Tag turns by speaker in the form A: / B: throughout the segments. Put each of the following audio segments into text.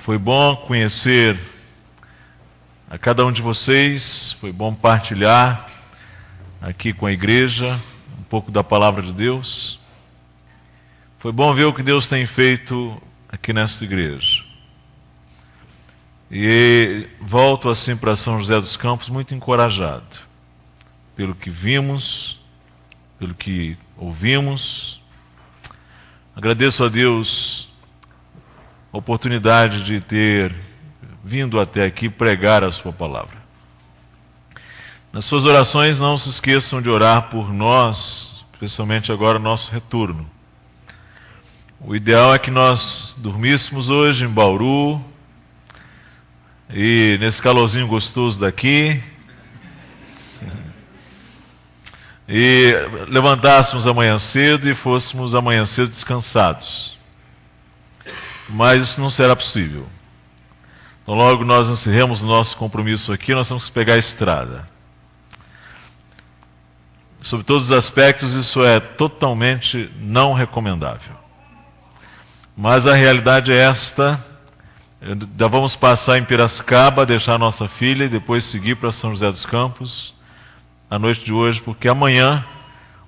A: Foi bom conhecer a cada um de vocês, foi bom partilhar aqui com a igreja um pouco da palavra de Deus. Foi bom ver o que Deus tem feito aqui nesta igreja. E volto assim para São José dos Campos muito encorajado pelo que vimos, pelo que ouvimos. Agradeço a Deus a oportunidade de ter vindo até aqui pregar a sua palavra. Nas suas orações não se esqueçam de orar por nós, especialmente agora no nosso retorno. O ideal é que nós dormíssemos hoje em Bauru, e nesse calorzinho gostoso daqui, e levantássemos amanhã cedo e fôssemos amanhã cedo descansados. Mas isso não será possível. Então logo nós encerramos o nosso compromisso aqui, nós temos que pegar a estrada. Sobre todos os aspectos, isso é totalmente não recomendável. Mas a realidade é esta. Já vamos passar em Piracicaba, deixar a nossa filha e depois seguir para São José dos Campos à noite de hoje, porque amanhã,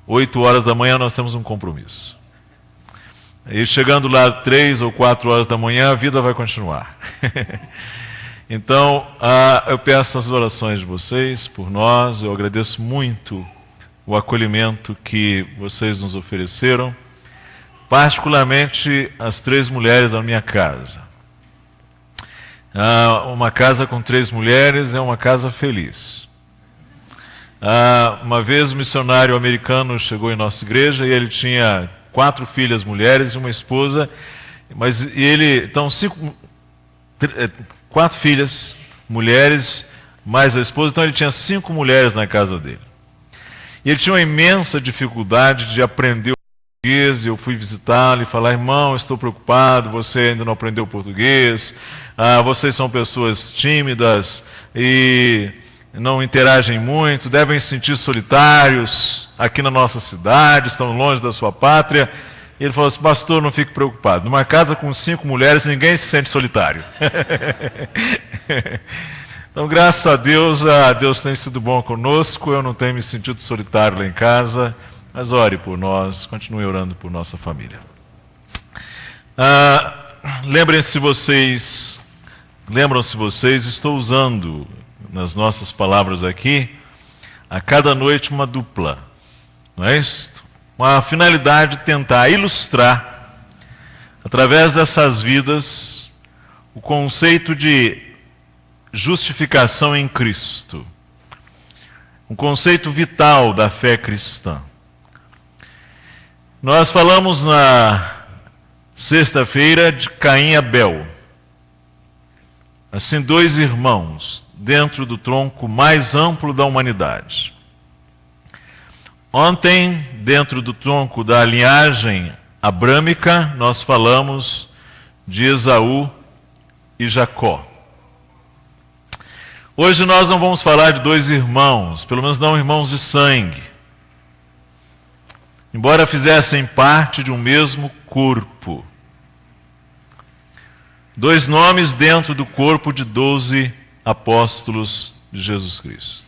A: 8 horas da manhã, nós temos um compromisso. E chegando lá 3 ou 4 horas da manhã, a vida vai continuar. Então, eu peço as orações de vocês por nós. Eu agradeço muito o acolhimento que vocês nos ofereceram, particularmente as 3 mulheres da minha casa. Uma casa com 3 mulheres é uma casa feliz. Uma vez um missionário americano chegou em nossa igreja e ele tinha 4 filhas mulheres e uma esposa, então 4 filhas mulheres mais a esposa, então ele tinha 5 mulheres na casa dele. E ele tinha uma imensa dificuldade de aprender o português, e eu fui visitá-lo e falar: irmão, estou preocupado, você ainda não aprendeu português, vocês são pessoas tímidas e não interagem muito, devem se sentir solitários aqui na nossa cidade, estão longe da sua pátria. E ele falou assim: pastor, não fique preocupado, numa casa com 5 mulheres ninguém se sente solitário. Então, graças a Deus tem sido bom conosco, eu não tenho me sentido solitário lá em casa, mas ore por nós, continue orando por nossa família. Lembram-se vocês, estou usando nas nossas palavras aqui, a cada noite uma dupla, não é isso? Com a finalidade de tentar ilustrar, através dessas vidas, o conceito de justificação em Cristo, um conceito vital da fé cristã. Nós falamos na sexta-feira de Caim e Abel, assim 2 irmãos, dentro do tronco mais amplo da humanidade. Ontem, dentro do tronco da linhagem abrâmica, nós falamos de Esaú e Jacó. Hoje nós não vamos falar de 2 irmãos, pelo menos não irmãos de sangue, embora fizessem parte de um mesmo corpo. 2 nomes dentro do corpo de 12 apóstolos de Jesus Cristo.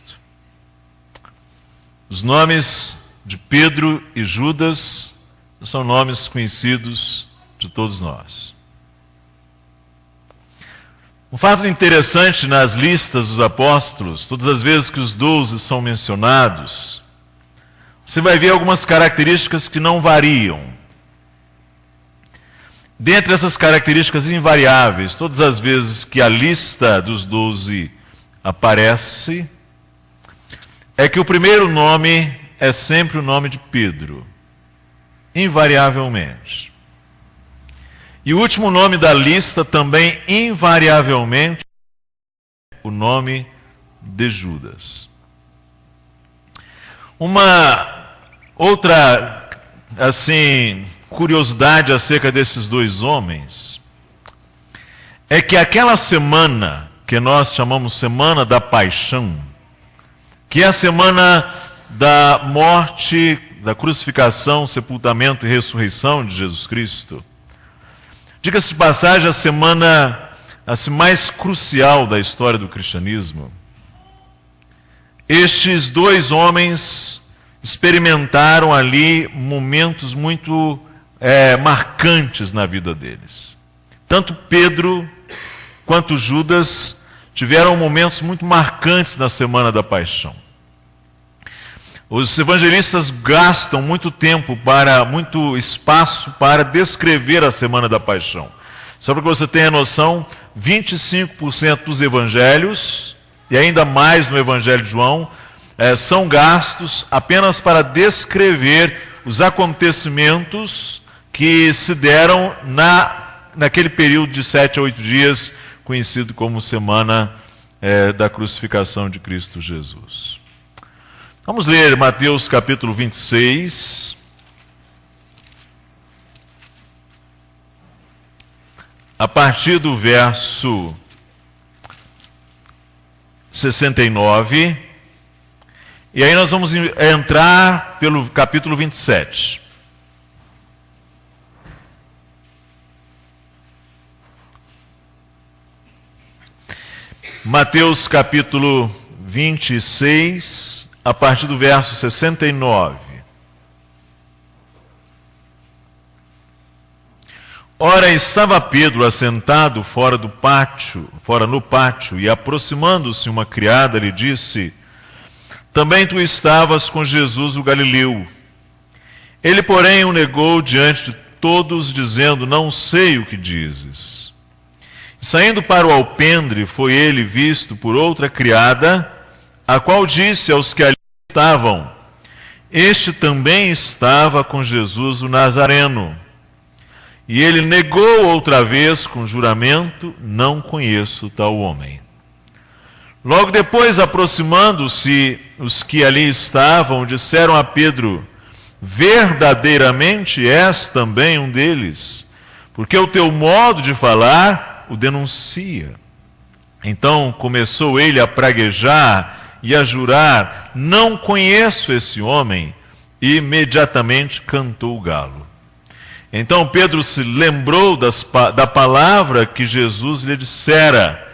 A: Os nomes de Pedro e Judas são nomes conhecidos de todos nós. Um fato interessante nas listas dos apóstolos, todas as vezes que os 12 são mencionados, você vai ver algumas características que não variam. Dentre essas características invariáveis, todas as vezes que a lista dos 12 aparece, é que o primeiro nome é sempre o nome de Pedro, invariavelmente. E o último nome da lista também, invariavelmente, é o nome de Judas. Uma outra, curiosidade acerca desses 2 homens é que aquela semana que nós chamamos Semana da Paixão, que é a semana da morte, da crucificação, sepultamento e ressurreição de Jesus Cristo. Diga-se de passagem, a semana assim, mais crucial da história do cristianismo, estes dois homens experimentaram ali momentos muito marcantes na vida deles. Tanto Pedro quanto Judas tiveram momentos muito marcantes na Semana da Paixão. Os evangelistas gastam muito tempo, muito espaço para descrever a Semana da Paixão. Só para que você tenha noção, 25% dos evangelhos, e ainda mais no Evangelho de João, são gastos apenas para descrever os acontecimentos que se deram naquele período de 7 a 8 dias, conhecido como Semana da Crucificação de Cristo Jesus. Vamos ler Mateus capítulo 26. A partir do verso 69. E aí nós vamos entrar pelo capítulo 27. Mateus capítulo 26, a partir do verso 69. Ora, estava Pedro assentado fora no pátio, e aproximando-se uma criada lhe disse: também tu estavas com Jesus o Galileu. Ele, porém, o negou diante de todos, dizendo: não sei o que dizes. E saindo para o alpendre, foi ele visto por outra criada, a qual disse aos que ali estavam: este também estava com Jesus o Nazareno. E ele negou outra vez com juramento: não conheço tal homem. Logo depois, aproximando-se os que ali estavam, disseram a Pedro: verdadeiramente és também um deles, porque o teu modo de falar o denuncia. Então começou ele a praguejar e a jurar: não conheço esse homem, e imediatamente cantou o galo. Então Pedro se lembrou da palavra que Jesus lhe dissera: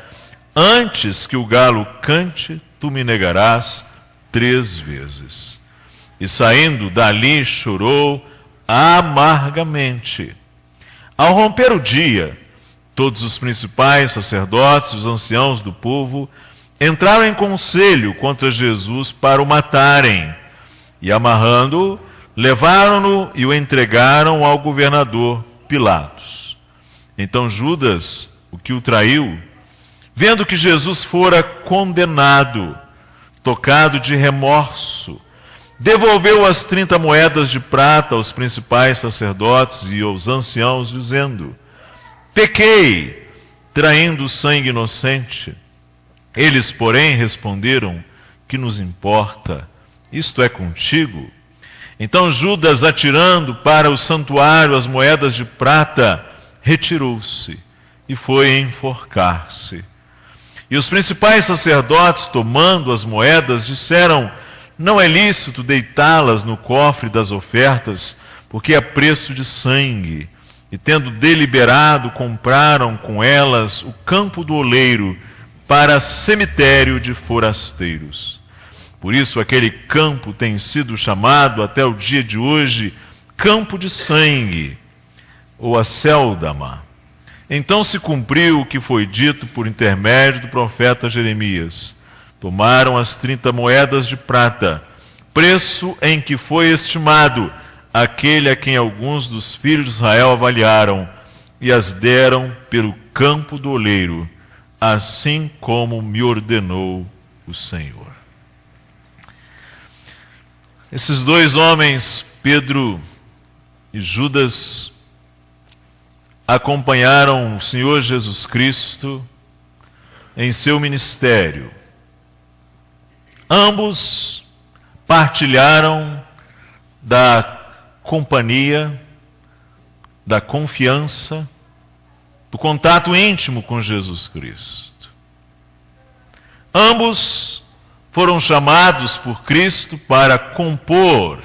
A: antes que o galo cante, tu me negarás 3 vezes. E saindo dali chorou amargamente. Ao romper o dia, todos os principais sacerdotes, os anciãos do povo, entraram em conselho contra Jesus para o matarem. E amarrando-o, levaram-no e o entregaram ao governador Pilatos. Então Judas, o que o traiu, vendo que Jesus fora condenado, tocado de remorso, devolveu as 30 moedas de prata aos principais sacerdotes e aos anciãos, dizendo: pequei, traindo sangue inocente. Eles, porém, responderam: que nos importa? Isto é contigo? Então Judas, atirando para o santuário as moedas de prata, retirou-se e foi enforcar-se. E os principais sacerdotes, tomando as moedas, disseram: não é lícito deitá-las no cofre das ofertas, porque é preço de sangue. E tendo deliberado, compraram com elas o campo do oleiro para cemitério de forasteiros. Por isso aquele campo tem sido chamado até o dia de hoje Campo de Sangue, ou Acéldama. Então se cumpriu o que foi dito por intermédio do profeta Jeremias. Tomaram as 30 moedas de prata, preço em que foi estimado aquele a quem alguns dos filhos de Israel avaliaram, e as deram pelo campo do oleiro, assim como me ordenou o Senhor. Esses dois homens, Pedro e Judas, acompanharam o Senhor Jesus Cristo em seu ministério. Ambos partilharam da companhia, da confiança, do contato íntimo com Jesus Cristo. Ambos foram chamados por Cristo para compor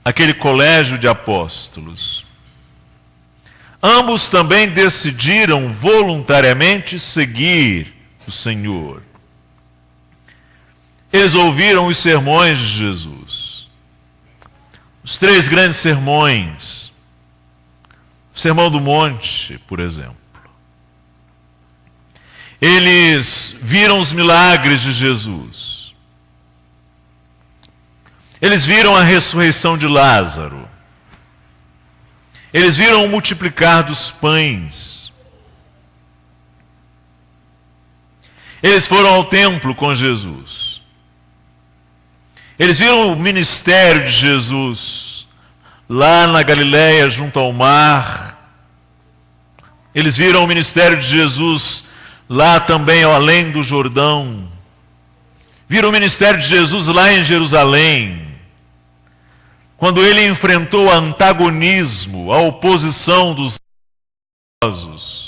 A: aquele colégio de apóstolos. ambos também decidiram voluntariamente seguir o Senhor. Eles ouviram os sermões de Jesus. Os 3 grandes sermões. O Sermão do Monte, por exemplo. Eles viram os milagres de Jesus. Eles viram a ressurreição de Lázaro. Eles viram o multiplicar dos pães. Eles foram ao templo com Jesus. Eles viram o ministério de Jesus lá na Galileia, junto ao mar. Eles viram o ministério de Jesus lá também, além do Jordão. Viram o ministério de Jesus lá em Jerusalém, quando ele enfrentou o antagonismo, a oposição dos religiosos.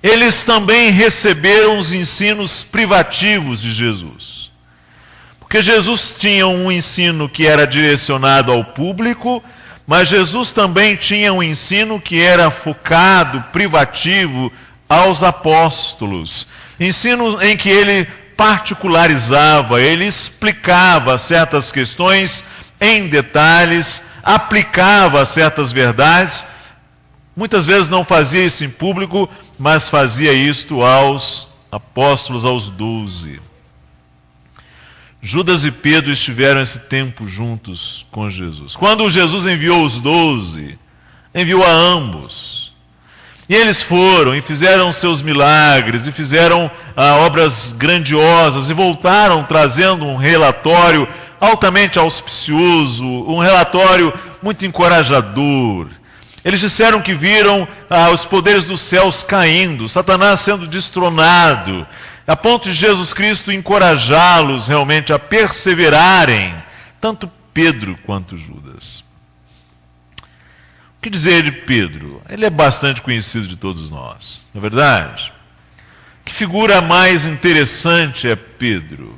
A: Eles também receberam os ensinos privativos de Jesus. Porque Jesus tinha um ensino que era direcionado ao público, mas Jesus também tinha um ensino que era focado, privativo, aos apóstolos. Ensino em que ele particularizava, ele explicava certas questões em detalhes, aplicava certas verdades. Muitas vezes não fazia isso em público, mas fazia isto aos apóstolos, aos 12. Judas e Pedro estiveram esse tempo juntos com Jesus. Quando Jesus enviou os 12, enviou a ambos. E eles foram e fizeram seus milagres, e fizeram obras grandiosas, e voltaram trazendo um relatório altamente auspicioso, um relatório muito encorajador. Eles disseram que viram os poderes dos céus caindo, Satanás sendo destronado, a ponto de Jesus Cristo encorajá-los realmente a perseverarem, tanto Pedro quanto Judas. O que dizer de Pedro? Ele é bastante conhecido de todos nós, não é verdade? Que figura mais interessante é Pedro?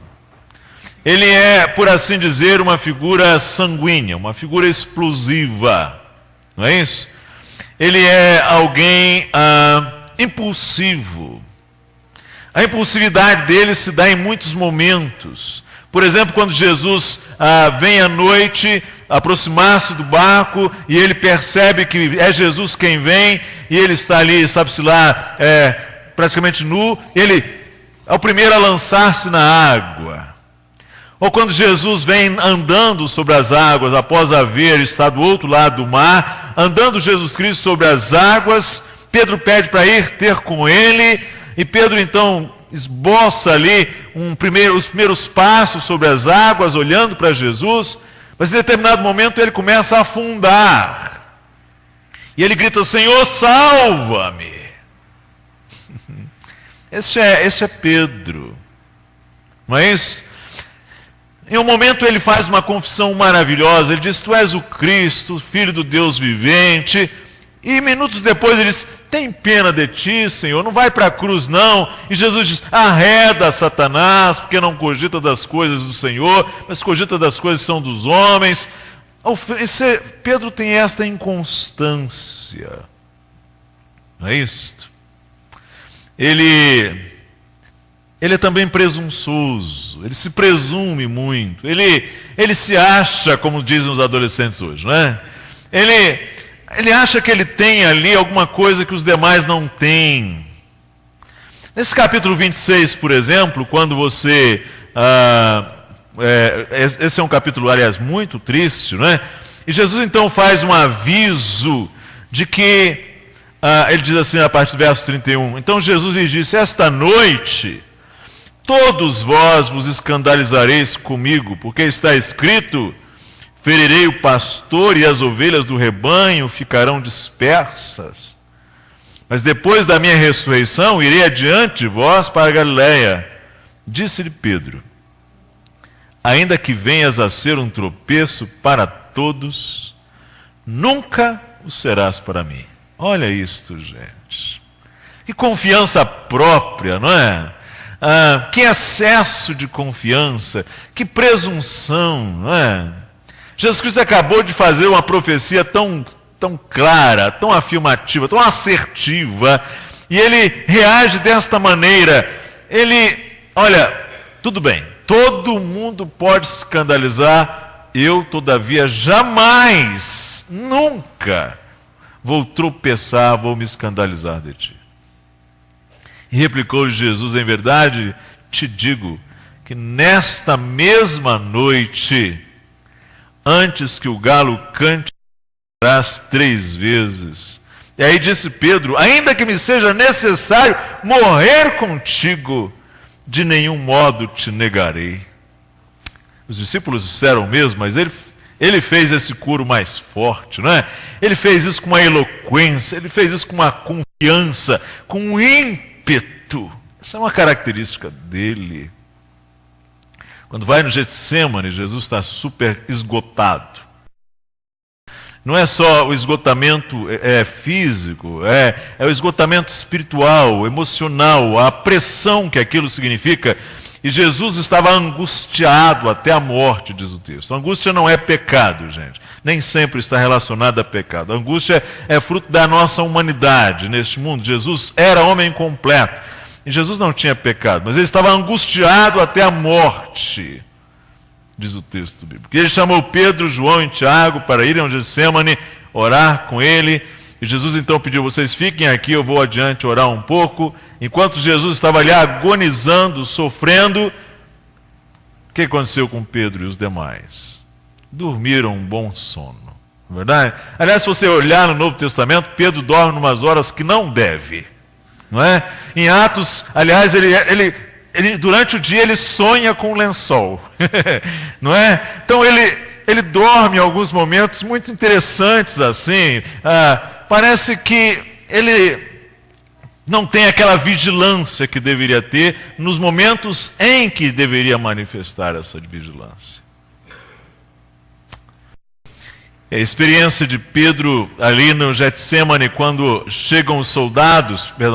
A: Ele é, por assim dizer, uma figura sanguínea, uma figura explosiva, não é isso? Ele é alguém impulsivo. A impulsividade dele se dá em muitos momentos. Por exemplo, quando Jesus vem à noite aproximar-se do barco e ele percebe que é Jesus quem vem, e ele está ali, sabe-se lá, praticamente nu, ele é o primeiro a lançar-se na água. Ou quando Jesus vem andando sobre as águas, após haver estado do outro lado do mar, andando Jesus Cristo sobre as águas, Pedro pede para ir ter com ele, e Pedro então esboça ali os primeiros passos sobre as águas, olhando para Jesus, mas em determinado momento ele começa a afundar. E ele grita: Senhor, salva-me! Esse é Pedro, não é isso? Em um momento ele faz uma confissão maravilhosa, ele diz: Tu és o Cristo, Filho do Deus vivente. E minutos depois ele diz: tem pena de ti, Senhor, não vai para a cruz não. E Jesus diz: arreda, Satanás, porque não cogita das coisas do Senhor, mas cogita das coisas que são dos homens. Pedro tem esta inconstância, não é isto? Ele é também presunçoso, ele se presume muito, ele se acha, como dizem os adolescentes hoje, não é? Ele acha que ele tem ali alguma coisa que os demais não têm. Nesse capítulo 26, por exemplo, quando você... esse é um capítulo, aliás, muito triste, não é? E Jesus então faz um aviso de que... ele diz assim, a partir do verso 31, então Jesus lhes disse: esta noite todos vós vos escandalizareis comigo, porque está escrito... ferirei o pastor e as ovelhas do rebanho ficarão dispersas. Mas depois da minha ressurreição, irei adiante de vós para a Galileia. Disse-lhe Pedro: ainda que venhas a ser um tropeço para todos, nunca o serás para mim. Olha isto, gente. Que confiança própria, não é? Que excesso de confiança, que presunção, não é? Jesus Cristo acabou de fazer uma profecia tão clara, tão afirmativa, tão assertiva, e ele reage desta maneira. Olha, tudo bem, todo mundo pode se escandalizar, eu, todavia, jamais, nunca vou tropeçar, vou me escandalizar de ti. E replicou Jesus: em verdade te digo que nesta mesma noite, antes que o galo cante, orarás 3 vezes. E aí disse Pedro: ainda que me seja necessário morrer contigo, de nenhum modo te negarei. Os discípulos disseram mesmo, mas ele fez esse coro mais forte, não é? Ele fez isso com uma eloquência, ele fez isso com uma confiança, com um ímpeto. Essa é uma característica dele. Quando vai no Getsêmani, Jesus está super esgotado. Não é só o esgotamento físico, é o esgotamento espiritual, emocional, a pressão que aquilo significa. E Jesus estava angustiado até a morte, diz o texto. A angústia não é pecado, gente. Nem sempre está relacionada a pecado. A angústia é fruto da nossa humanidade neste mundo. Jesus era homem completo. E Jesus não tinha pecado, mas ele estava angustiado até a morte, diz o texto bíblico. E ele chamou Pedro, João e Tiago para irem ao Getsêmani orar com ele. E Jesus então pediu: vocês fiquem aqui, eu vou adiante orar um pouco. Enquanto Jesus estava ali agonizando, sofrendo, o que aconteceu com Pedro e os demais? Dormiram um bom sono, não é verdade? Aliás, se você olhar no Novo Testamento, Pedro dorme em umas horas que não deve, não é? Em Atos, aliás, ele durante o dia ele sonha com um lençol, não é? Então ele dorme em alguns momentos muito interessantes assim. Parece que ele não tem aquela vigilância que deveria ter nos momentos em que deveria manifestar essa vigilância. A experiência de Pedro ali no Getsêmani, quando chegam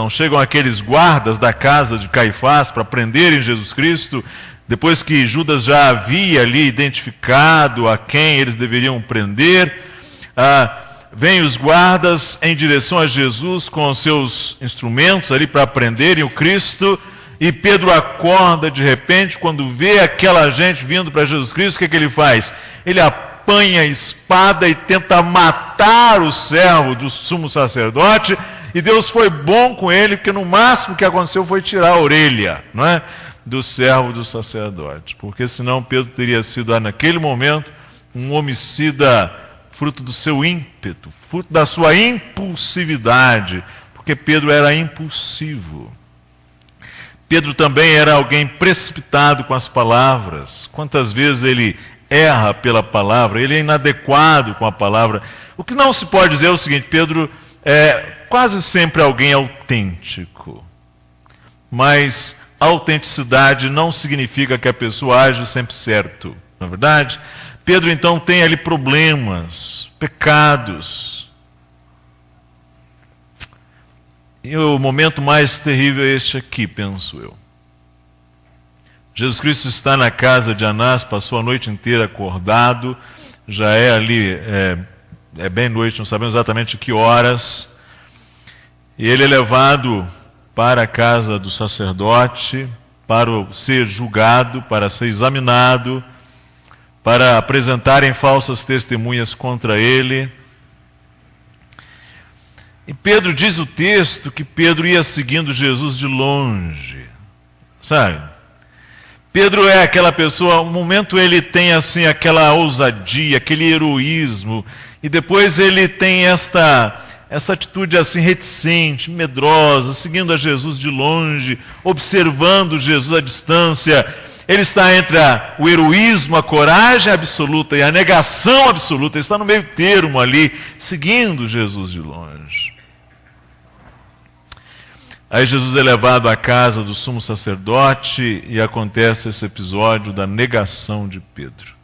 A: chegam aqueles guardas da casa de Caifás para prenderem Jesus Cristo, depois que Judas já havia ali identificado a quem eles deveriam prender, vêm os guardas em direção a Jesus com os seus instrumentos ali para prenderem o Cristo, e Pedro acorda de repente quando vê aquela gente vindo para Jesus Cristo. O que ele faz? Ele apanha a espada e tenta matar o servo do sumo sacerdote, e Deus foi bom com ele, porque no máximo que aconteceu foi tirar a orelha, não é, do servo do sacerdote, porque senão Pedro teria sido naquele momento um homicida, fruto do seu ímpeto, fruto da sua impulsividade, porque Pedro era impulsivo. Pedro também era alguém precipitado com as palavras. Quantas vezes ele erra pela palavra, ele é inadequado com a palavra. O que não se pode dizer é o seguinte: Pedro é quase sempre alguém autêntico, mas autenticidade não significa que a pessoa age sempre certo, não é verdade? Pedro então tem ali problemas, pecados. E o momento mais terrível é este aqui, penso eu. Jesus Cristo está na casa de Anás, passou a noite inteira acordado, já é ali, é bem noite, não sabemos exatamente que horas, e ele é levado para a casa do sacerdote, para ser julgado, para ser examinado, para apresentarem falsas testemunhas contra ele. E Pedro, diz o texto, que Pedro ia seguindo Jesus de longe, sabe? Pedro é aquela pessoa, um momento ele tem assim aquela ousadia, aquele heroísmo, e depois ele tem essa atitude assim reticente, medrosa, seguindo a Jesus de longe, observando Jesus à distância. Ele está entre o heroísmo, a coragem absoluta e a negação absoluta. Ele está no meio termo ali, seguindo Jesus de longe. Aí Jesus é levado à casa do sumo sacerdote e acontece esse episódio da negação de Pedro.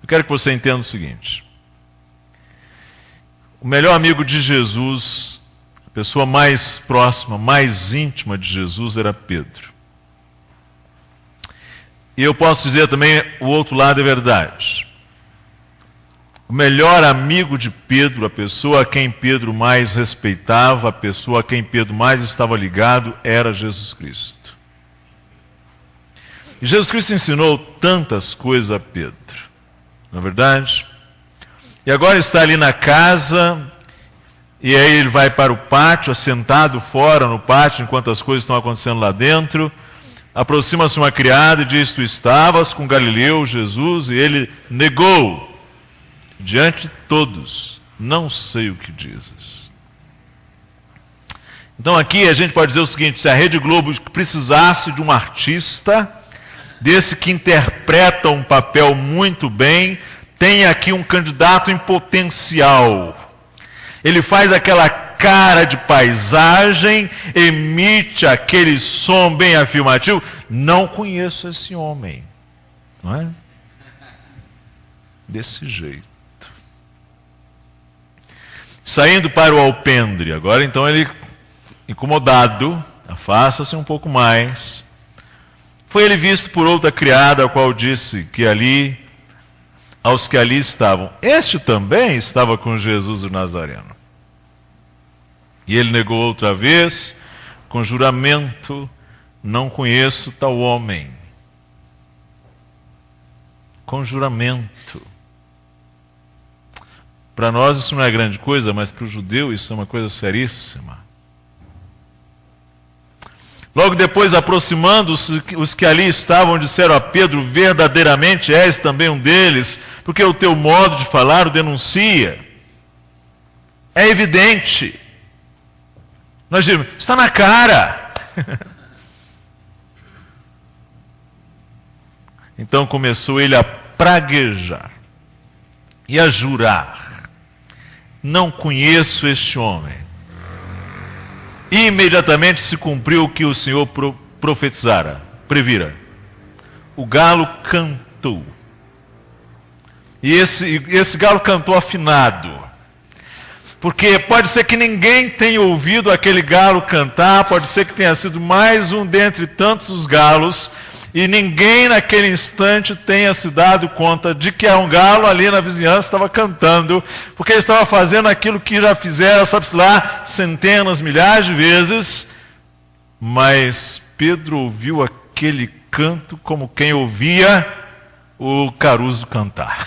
A: Eu quero que você entenda o seguinte: o melhor amigo de Jesus, a pessoa mais próxima, mais íntima de Jesus era Pedro. E eu posso dizer também, o outro lado é verdade. O melhor amigo de Pedro, a pessoa a quem Pedro mais respeitava, a pessoa a quem Pedro mais estava ligado, era Jesus Cristo. E Jesus Cristo ensinou tantas coisas a Pedro, não é verdade? E agora está ali na casa, e aí ele vai para o pátio, assentado fora no pátio, enquanto as coisas estão acontecendo lá dentro. Aproxima-se uma criada e diz: tu estavas com Galileu, Jesus, e ele negou diante de todos: não sei o que dizes. Então aqui a gente pode dizer o seguinte: se a Rede Globo precisasse de um artista desse que interpreta um papel muito bem, tem aqui um candidato em potencial. Ele faz aquela cara de paisagem, emite aquele som bem afirmativo. Não conheço esse homem, não é? Desse jeito. Saindo para o alpendre, agora então ele, incomodado, afasta-se um pouco mais. Foi ele visto por outra criada, a qual disse que ali, aos que ali estavam, este também estava com Jesus o Nazareno. E ele negou outra vez, com juramento: não conheço tal homem. Com juramento. Para nós isso não é grande coisa, mas para o judeu isso é uma coisa seríssima. Logo depois, aproximando-se, os que ali estavam disseram a Pedro: verdadeiramente és também um deles, porque o teu modo de falar o denuncia. É evidente. Nós dizemos: está na cara. Então começou ele a praguejar e a jurar: não conheço este homem. E imediatamente se cumpriu o que o Senhor profetizara, previra. O galo cantou. E esse galo cantou afinado. Porque pode ser que ninguém tenha ouvido aquele galo cantar, pode ser que tenha sido mais um dentre tantos os galos, e ninguém naquele instante tenha se dado conta de que um galo ali na vizinhança estava cantando, porque ele estava fazendo aquilo que já fizeram, sabe-se lá, centenas, milhares de vezes. Mas Pedro ouviu aquele canto como quem ouvia o caruso cantar.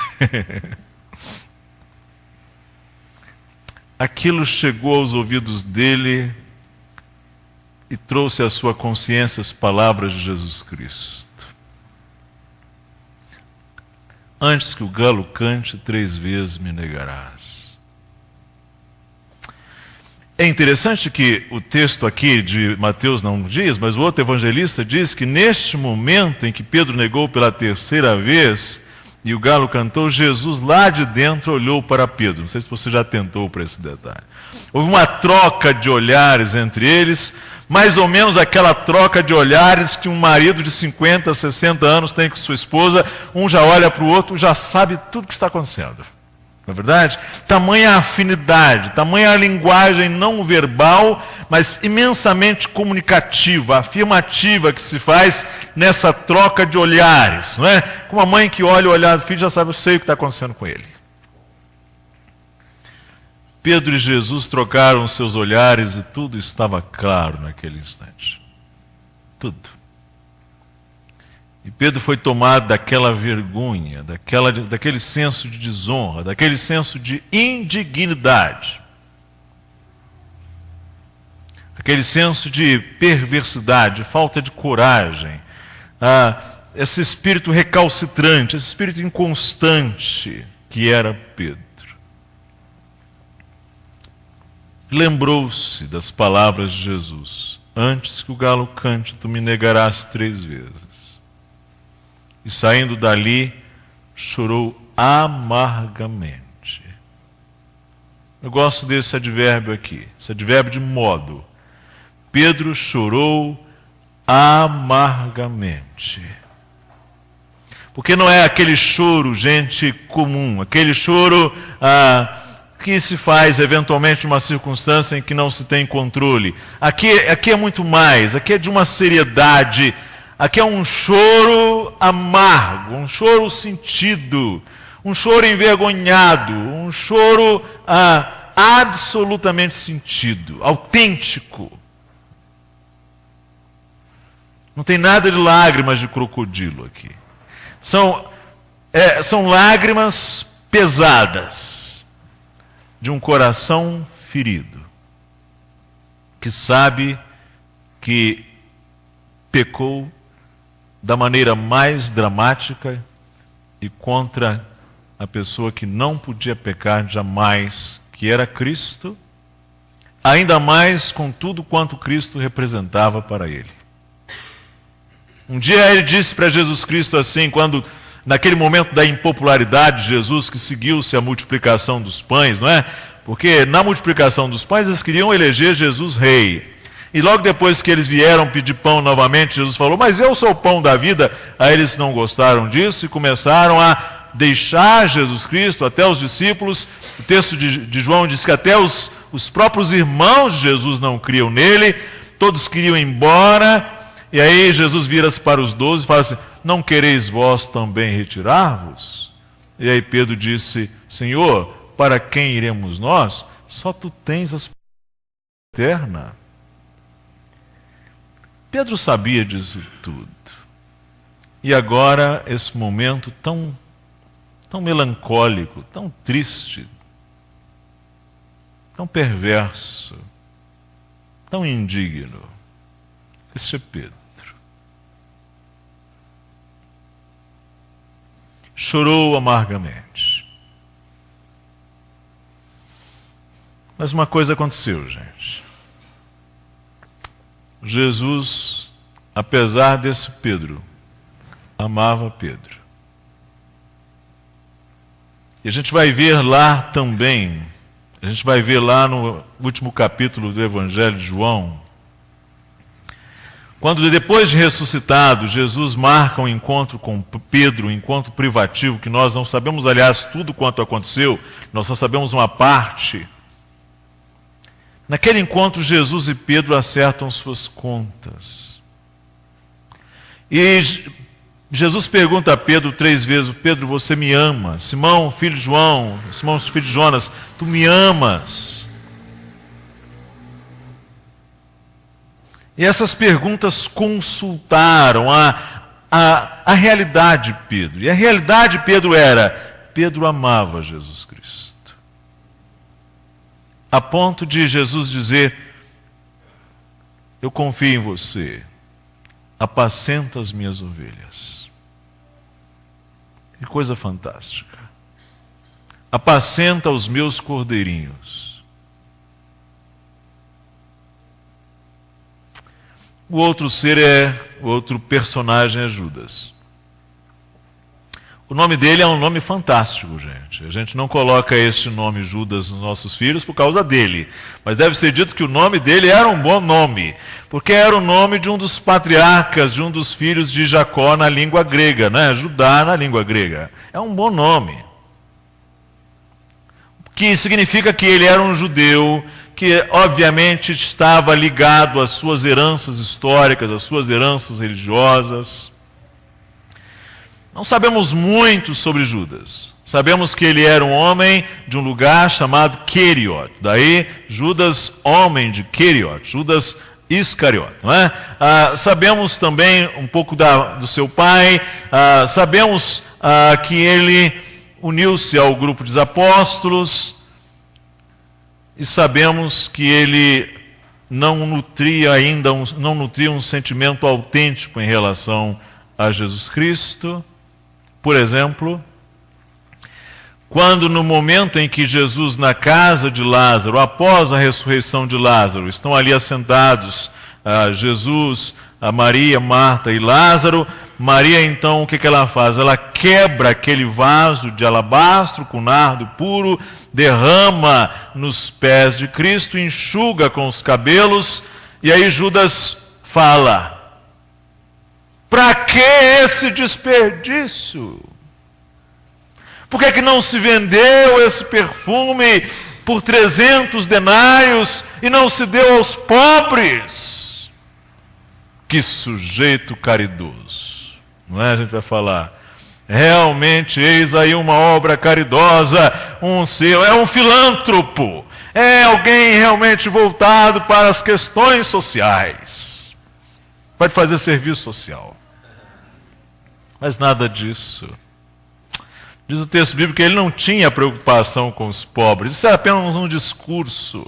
A: Aquilo chegou aos ouvidos dele e trouxe à sua consciência as palavras de Jesus Cristo. Antes que o galo cante, 3 vezes me negarás. É interessante que o texto aqui de Mateus não diz, mas o outro evangelista diz que neste momento em que Pedro negou pela 3ª vez e o galo cantou, Jesus lá de dentro olhou para Pedro. Não sei se você já atentou para esse detalhe. Houve uma troca de olhares entre eles, mais ou menos aquela troca de olhares que um marido de 50, 60 anos tem com sua esposa. Um já olha para o outro, já sabe tudo o que está acontecendo. Não é verdade? Tamanha afinidade, tamanha a linguagem não verbal, mas imensamente comunicativa, afirmativa que se faz nessa troca de olhares, não é? Como a mãe que olha o olhar do filho já sabe, eu sei o que está acontecendo com ele. Pedro e Jesus trocaram seus olhares e tudo estava claro naquele instante. Tudo. E Pedro foi tomado daquela vergonha, daquele senso de desonra, daquele senso de indignidade, aquele senso de perversidade, de falta de coragem, esse espírito recalcitrante, esse espírito inconstante que era Pedro. Lembrou-se das palavras de Jesus: antes que o galo cante, tu me negarás 3 vezes. E saindo dali, chorou amargamente. Eu gosto desse advérbio aqui, esse advérbio de modo. Pedro chorou amargamente. Porque não é aquele choro, gente, comum, aquele choro que se faz eventualmente numa circunstância em que não se tem controle. Aqui é muito mais, aqui é de uma seriedade. Aqui é um choro amargo, um choro sentido, um choro envergonhado, um choro absolutamente sentido, autêntico. Não tem nada de lágrimas de crocodilo aqui. São lágrimas pesadas de um coração ferido, que sabe que pecou da maneira mais dramática e contra a pessoa que não podia pecar jamais, que era Cristo, ainda mais com tudo quanto Cristo representava para ele. Um dia ele disse para Jesus Cristo assim, quando, naquele momento da impopularidade de Jesus, que seguiu-se a multiplicação dos pães, não é? Porque na multiplicação dos pães eles queriam eleger Jesus rei. E logo depois que eles vieram pedir pão novamente, Jesus falou, mas eu sou o pão da vida. Aí eles não gostaram disso e começaram a deixar Jesus Cristo, até os discípulos. O texto de João diz que até os próprios irmãos de Jesus não criam nele, todos queriam ir embora. E aí Jesus vira-se para os 12 e fala assim, não quereis vós também retirar-vos? E aí Pedro disse, Senhor, para quem iremos nós? Só tu tens a eterna. Pedro sabia disso tudo. E agora, esse momento tão melancólico, tão triste, tão perverso, tão indigno. Este é Pedro. Chorou amargamente. Mas uma coisa aconteceu, gente. Jesus, apesar desse Pedro, amava Pedro. E a gente vai ver lá também, a gente vai ver lá no último capítulo do Evangelho de João, quando depois de ressuscitado, Jesus marca um encontro com Pedro, um encontro privativo, que nós não sabemos, aliás, tudo quanto aconteceu, nós só sabemos uma parte. Naquele encontro, Jesus e Pedro acertam suas contas. E Jesus pergunta a Pedro 3 vezes, Pedro, você me ama? Simão, filho de João, Simão, filho de Jonas, tu me amas? E essas perguntas consultaram a realidade de Pedro. E a realidade de Pedro era, Pedro amava Jesus Cristo. A ponto de Jesus dizer, eu confio em você, apacenta as minhas ovelhas. Que coisa fantástica. Apacenta os meus cordeirinhos. O outro personagem é Judas. O nome dele é um nome fantástico, gente. A gente não coloca este nome Judas nos nossos filhos por causa dele. Mas deve ser dito que o nome dele era um bom nome. Porque era o nome de um dos patriarcas, de um dos filhos de Jacó na língua grega, né? Judá na língua grega. É um bom nome. Que significa que ele era um judeu que obviamente estava ligado às suas heranças históricas, às suas heranças religiosas. Não sabemos muito sobre Judas. Sabemos que ele era um homem de um lugar chamado Queriot. Daí, Judas, homem de Queriot. Judas Iscariote, não é? Sabemos também um pouco do seu pai. Sabemos que ele uniu-se ao grupo dos apóstolos. E sabemos que ele não nutria um sentimento autêntico em relação a Jesus Cristo. Por exemplo, quando no momento em que Jesus, na casa de Lázaro, após a ressurreição de Lázaro, estão ali assentados, Jesus, a Maria, Marta e Lázaro, Maria então, o que ela faz? Ela quebra aquele vaso de alabastro com nardo puro, derrama nos pés de Cristo, enxuga com os cabelos, e aí Judas fala, para que esse desperdício? Por que não se vendeu esse perfume por 300 denários e não se deu aos pobres? Que sujeito caridoso. Não é? A gente vai falar. realmente, eis aí uma obra caridosa, é um filântropo, é alguém realmente voltado para as questões sociais. Pode fazer serviço social. Mas nada disso. Diz o texto bíblico que ele não tinha preocupação com os pobres. Isso era apenas um discurso.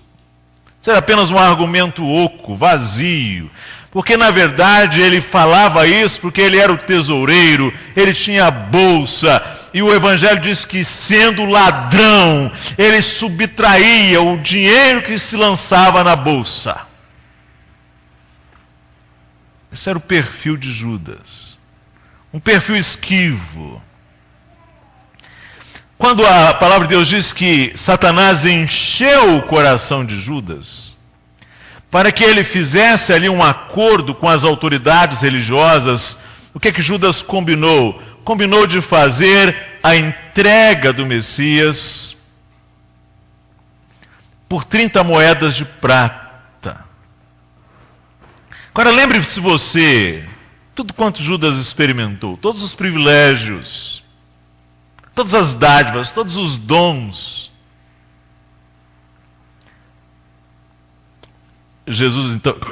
A: Isso era apenas um argumento oco, vazio. Porque, na verdade, ele falava isso porque ele era o tesoureiro, ele tinha a bolsa. E o Evangelho diz que, sendo ladrão, ele subtraía o dinheiro que se lançava na bolsa. Esse era o perfil de Judas. Um perfil esquivo. Quando a palavra de Deus diz que Satanás encheu o coração de Judas, para que ele fizesse ali um acordo com as autoridades religiosas, o que Judas combinou? Combinou de fazer a entrega do Messias por 30 moedas de prata. Agora lembre-se você, tudo quanto Judas experimentou, todos os privilégios, todas as dádivas, todos os dons.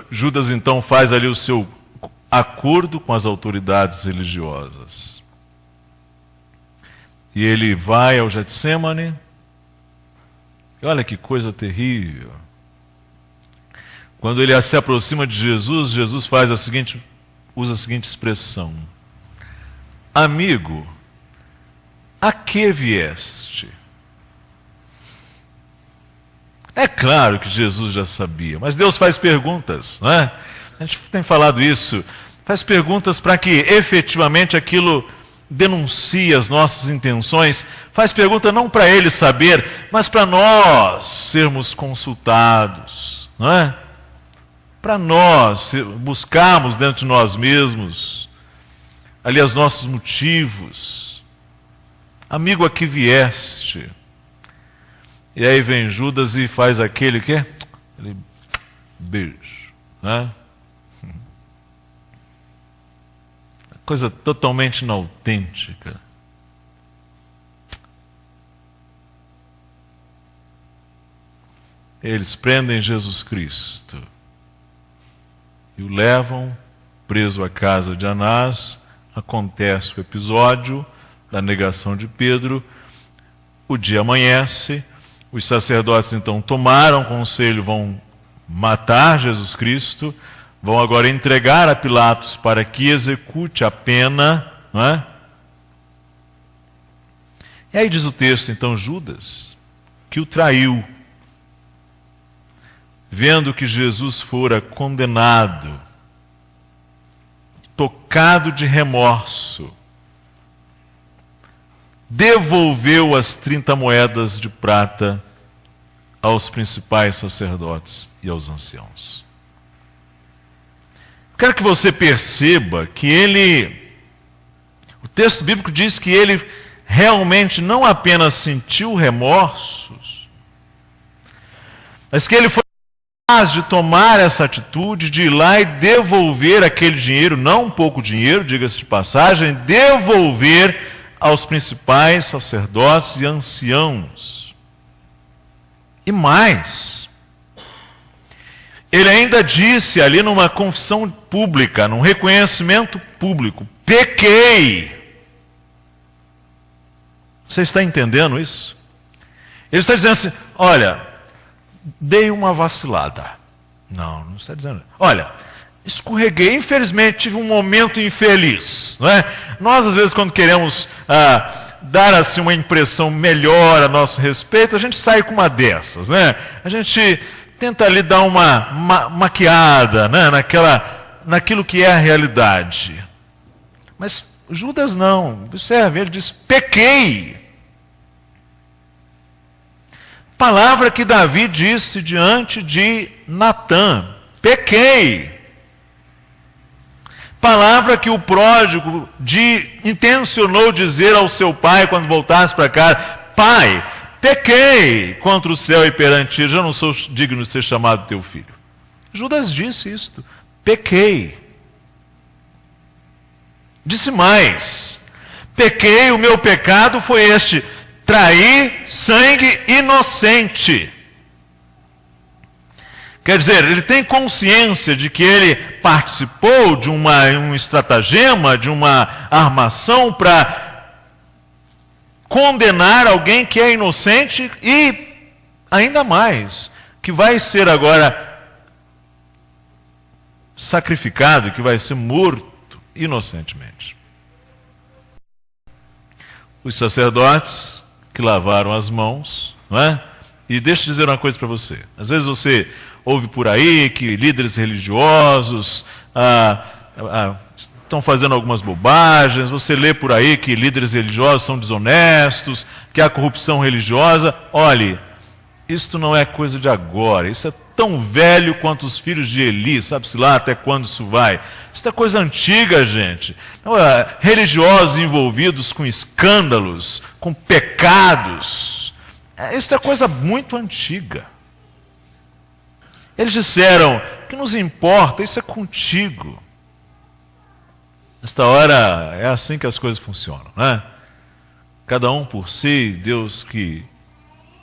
A: Judas então faz ali o seu acordo com as autoridades religiosas. E ele vai ao Getsemane. E olha que coisa terrível. Quando ele se aproxima de Jesus, Jesus usa a seguinte expressão: amigo, a que vieste? É claro que Jesus já sabia, mas Deus faz perguntas, não é? A gente tem falado isso, faz perguntas para que efetivamente aquilo denuncie as nossas intenções, faz pergunta não para ele saber, mas para nós sermos consultados, não é? Para nós buscarmos dentro de nós mesmos ali os nossos motivos. Amigo, a que vieste? E aí vem Judas e faz aquele beijo, né? Coisa totalmente inautêntica. Eles prendem Jesus Cristo e o levam preso à casa de Anás. Acontece o episódio da negação de Pedro. O dia amanhece. Os sacerdotes então tomaram conselho, vão matar Jesus Cristo, vão agora entregar a Pilatos para que execute a pena, não é? E aí diz o texto, então, Judas, que o traiu, vendo que Jesus fora condenado, tocado de remorso, devolveu as 30 moedas de prata aos principais sacerdotes e aos anciãos. Quero que você perceba que o texto bíblico diz que ele realmente não apenas sentiu remorsos, mas que ele foi capaz de tomar essa atitude, de ir lá e devolver aquele dinheiro, não um pouco dinheiro, diga-se de passagem, devolver aos principais sacerdotes e anciãos. E mais, ele ainda disse ali numa confissão pública, num reconhecimento público: pequei. Você está entendendo isso? Ele está dizendo assim: olha, dei uma vacilada. Não está dizendo. Olha, escorreguei, infelizmente tive um momento infeliz, não é? Nós às vezes quando queremos dar assim uma impressão melhor a nosso respeito, a gente sai com uma dessas, né? A gente tenta ali dar uma maquiada, né? Naquilo que é a realidade. Mas Judas não, observe, ele diz: pequei. Palavra que Davi disse diante de Natã: pequei. Palavra que o pródigo intencionou dizer ao seu pai quando voltasse para casa: pai, pequei contra o céu e perante ti, já não sou digno de ser chamado teu filho. Judas disse isto: pequei. Disse mais: pequei, o meu pecado foi este: trair sangue inocente. Quer dizer, ele tem consciência de que ele participou de um estratagema, de uma armação para condenar alguém que é inocente e, ainda mais, que vai ser agora sacrificado, que vai ser morto inocentemente. Os sacerdotes que lavaram as mãos, não é? E deixa eu dizer uma coisa para você. Às vezes você ouve por aí que líderes religiosos estão fazendo algumas bobagens, você lê por aí que líderes religiosos são desonestos, que há corrupção religiosa. Olhe, isto não é coisa de agora, isso é tão velho quanto os filhos de Eli, sabe-se lá até quando isso vai. Isso é coisa antiga, gente. Religiosos envolvidos com escândalos, com pecados, isso é coisa muito antiga. Eles disseram: o que nos importa, isso é contigo. Nesta hora é assim que as coisas funcionam, né? Cada um por si, Deus que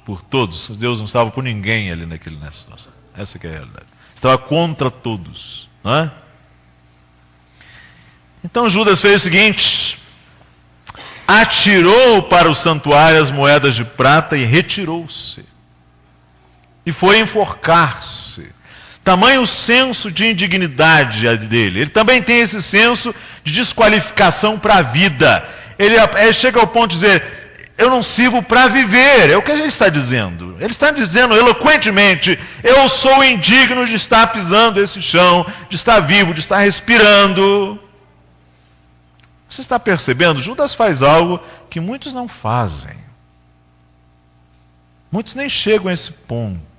A: por todos. Deus não estava por ninguém ali nessa situação. Essa que é a realidade. Estava contra todos, não é? Então Judas fez o seguinte: atirou para o santuário as moedas de prata e retirou-se. E foi enforcar-se. Tamanho o senso de indignidade dele. Ele também tem esse senso de desqualificação para a vida. Ele chega ao ponto de dizer: eu não sirvo para viver. É o que ele está dizendo. Ele está dizendo eloquentemente: eu sou indigno de estar pisando esse chão, de estar vivo, de estar respirando. Você está percebendo? Judas faz algo que muitos não fazem. Muitos nem chegam a esse ponto.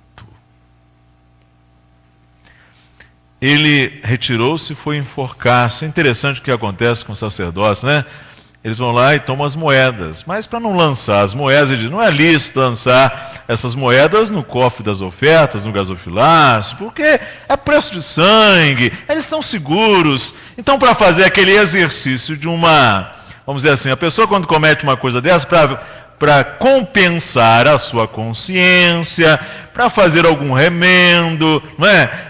A: Ele retirou-se e foi enforcar-se. É interessante o que acontece com os sacerdotes, né? Eles vão lá e tomam as moedas. Mas para não lançar as moedas, ele diz: não é lícito lançar essas moedas no cofre das ofertas, no gasofilácio, porque é preço de sangue, eles estão seguros. Então, para fazer aquele exercício de vamos dizer assim, a pessoa quando comete uma coisa dessa, para compensar a sua consciência, para fazer algum remendo, não é?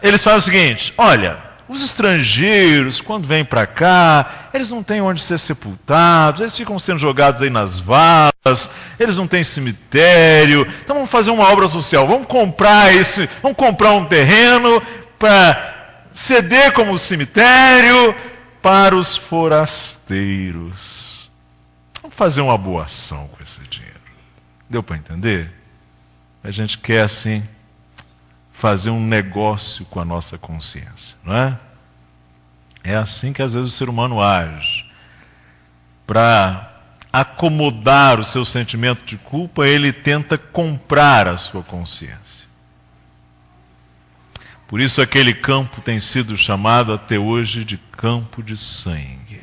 A: Eles fazem o seguinte: olha, os estrangeiros, quando vêm para cá, eles não têm onde ser sepultados, eles ficam sendo jogados aí nas valas, eles não têm cemitério, então vamos fazer uma obra social, vamos comprar um terreno para ceder como cemitério para os forasteiros. Vamos fazer uma boa ação com esse dinheiro. Deu para entender? A gente quer assim fazer um negócio com a nossa consciência, não é? É assim que às vezes o ser humano age. Para acomodar o seu sentimento de culpa, ele tenta comprar a sua consciência. Por isso aquele campo tem sido chamado até hoje de campo de sangue.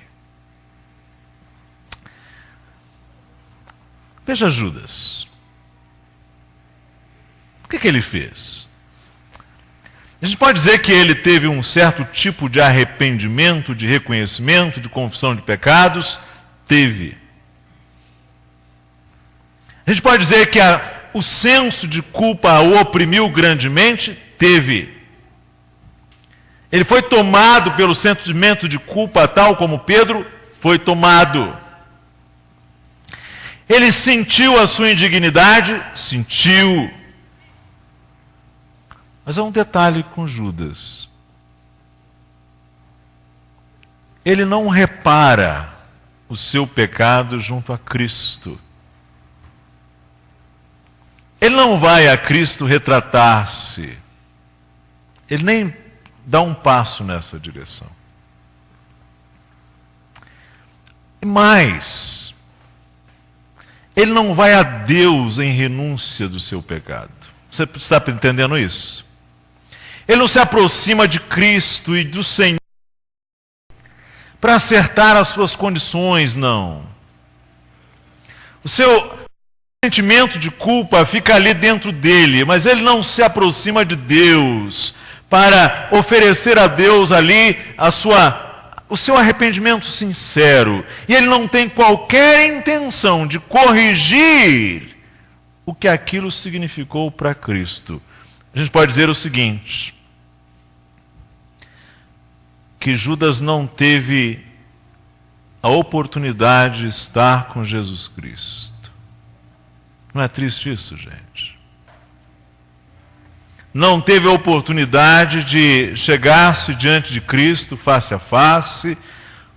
A: Veja Judas. O que ele fez? A gente pode dizer que ele teve um certo tipo de arrependimento, de reconhecimento, de confissão de pecados? Teve. A gente pode dizer que o senso de culpa o oprimiu grandemente? Teve. Ele foi tomado pelo sentimento de culpa, tal como Pedro foi tomado. Ele sentiu a sua indignidade? Sentiu. Mas há um detalhe com Judas. Ele não repara o seu pecado junto a Cristo. Ele não vai a Cristo retratar-se. Ele nem dá um passo nessa direção. Mas ele não vai a Deus em renúncia do seu pecado. Você está entendendo isso? Ele não se aproxima de Cristo e do Senhor para acertar as suas condições, não. O seu sentimento de culpa fica ali dentro dele, mas ele não se aproxima de Deus para oferecer a Deus ali o seu arrependimento sincero, e ele não tem qualquer intenção de corrigir o que aquilo significou para Cristo, a gente pode dizer o seguinte: que Judas não teve a oportunidade de estar com Jesus Cristo. Não é triste isso, gente? Não teve a oportunidade de chegar-se diante de Cristo face a face,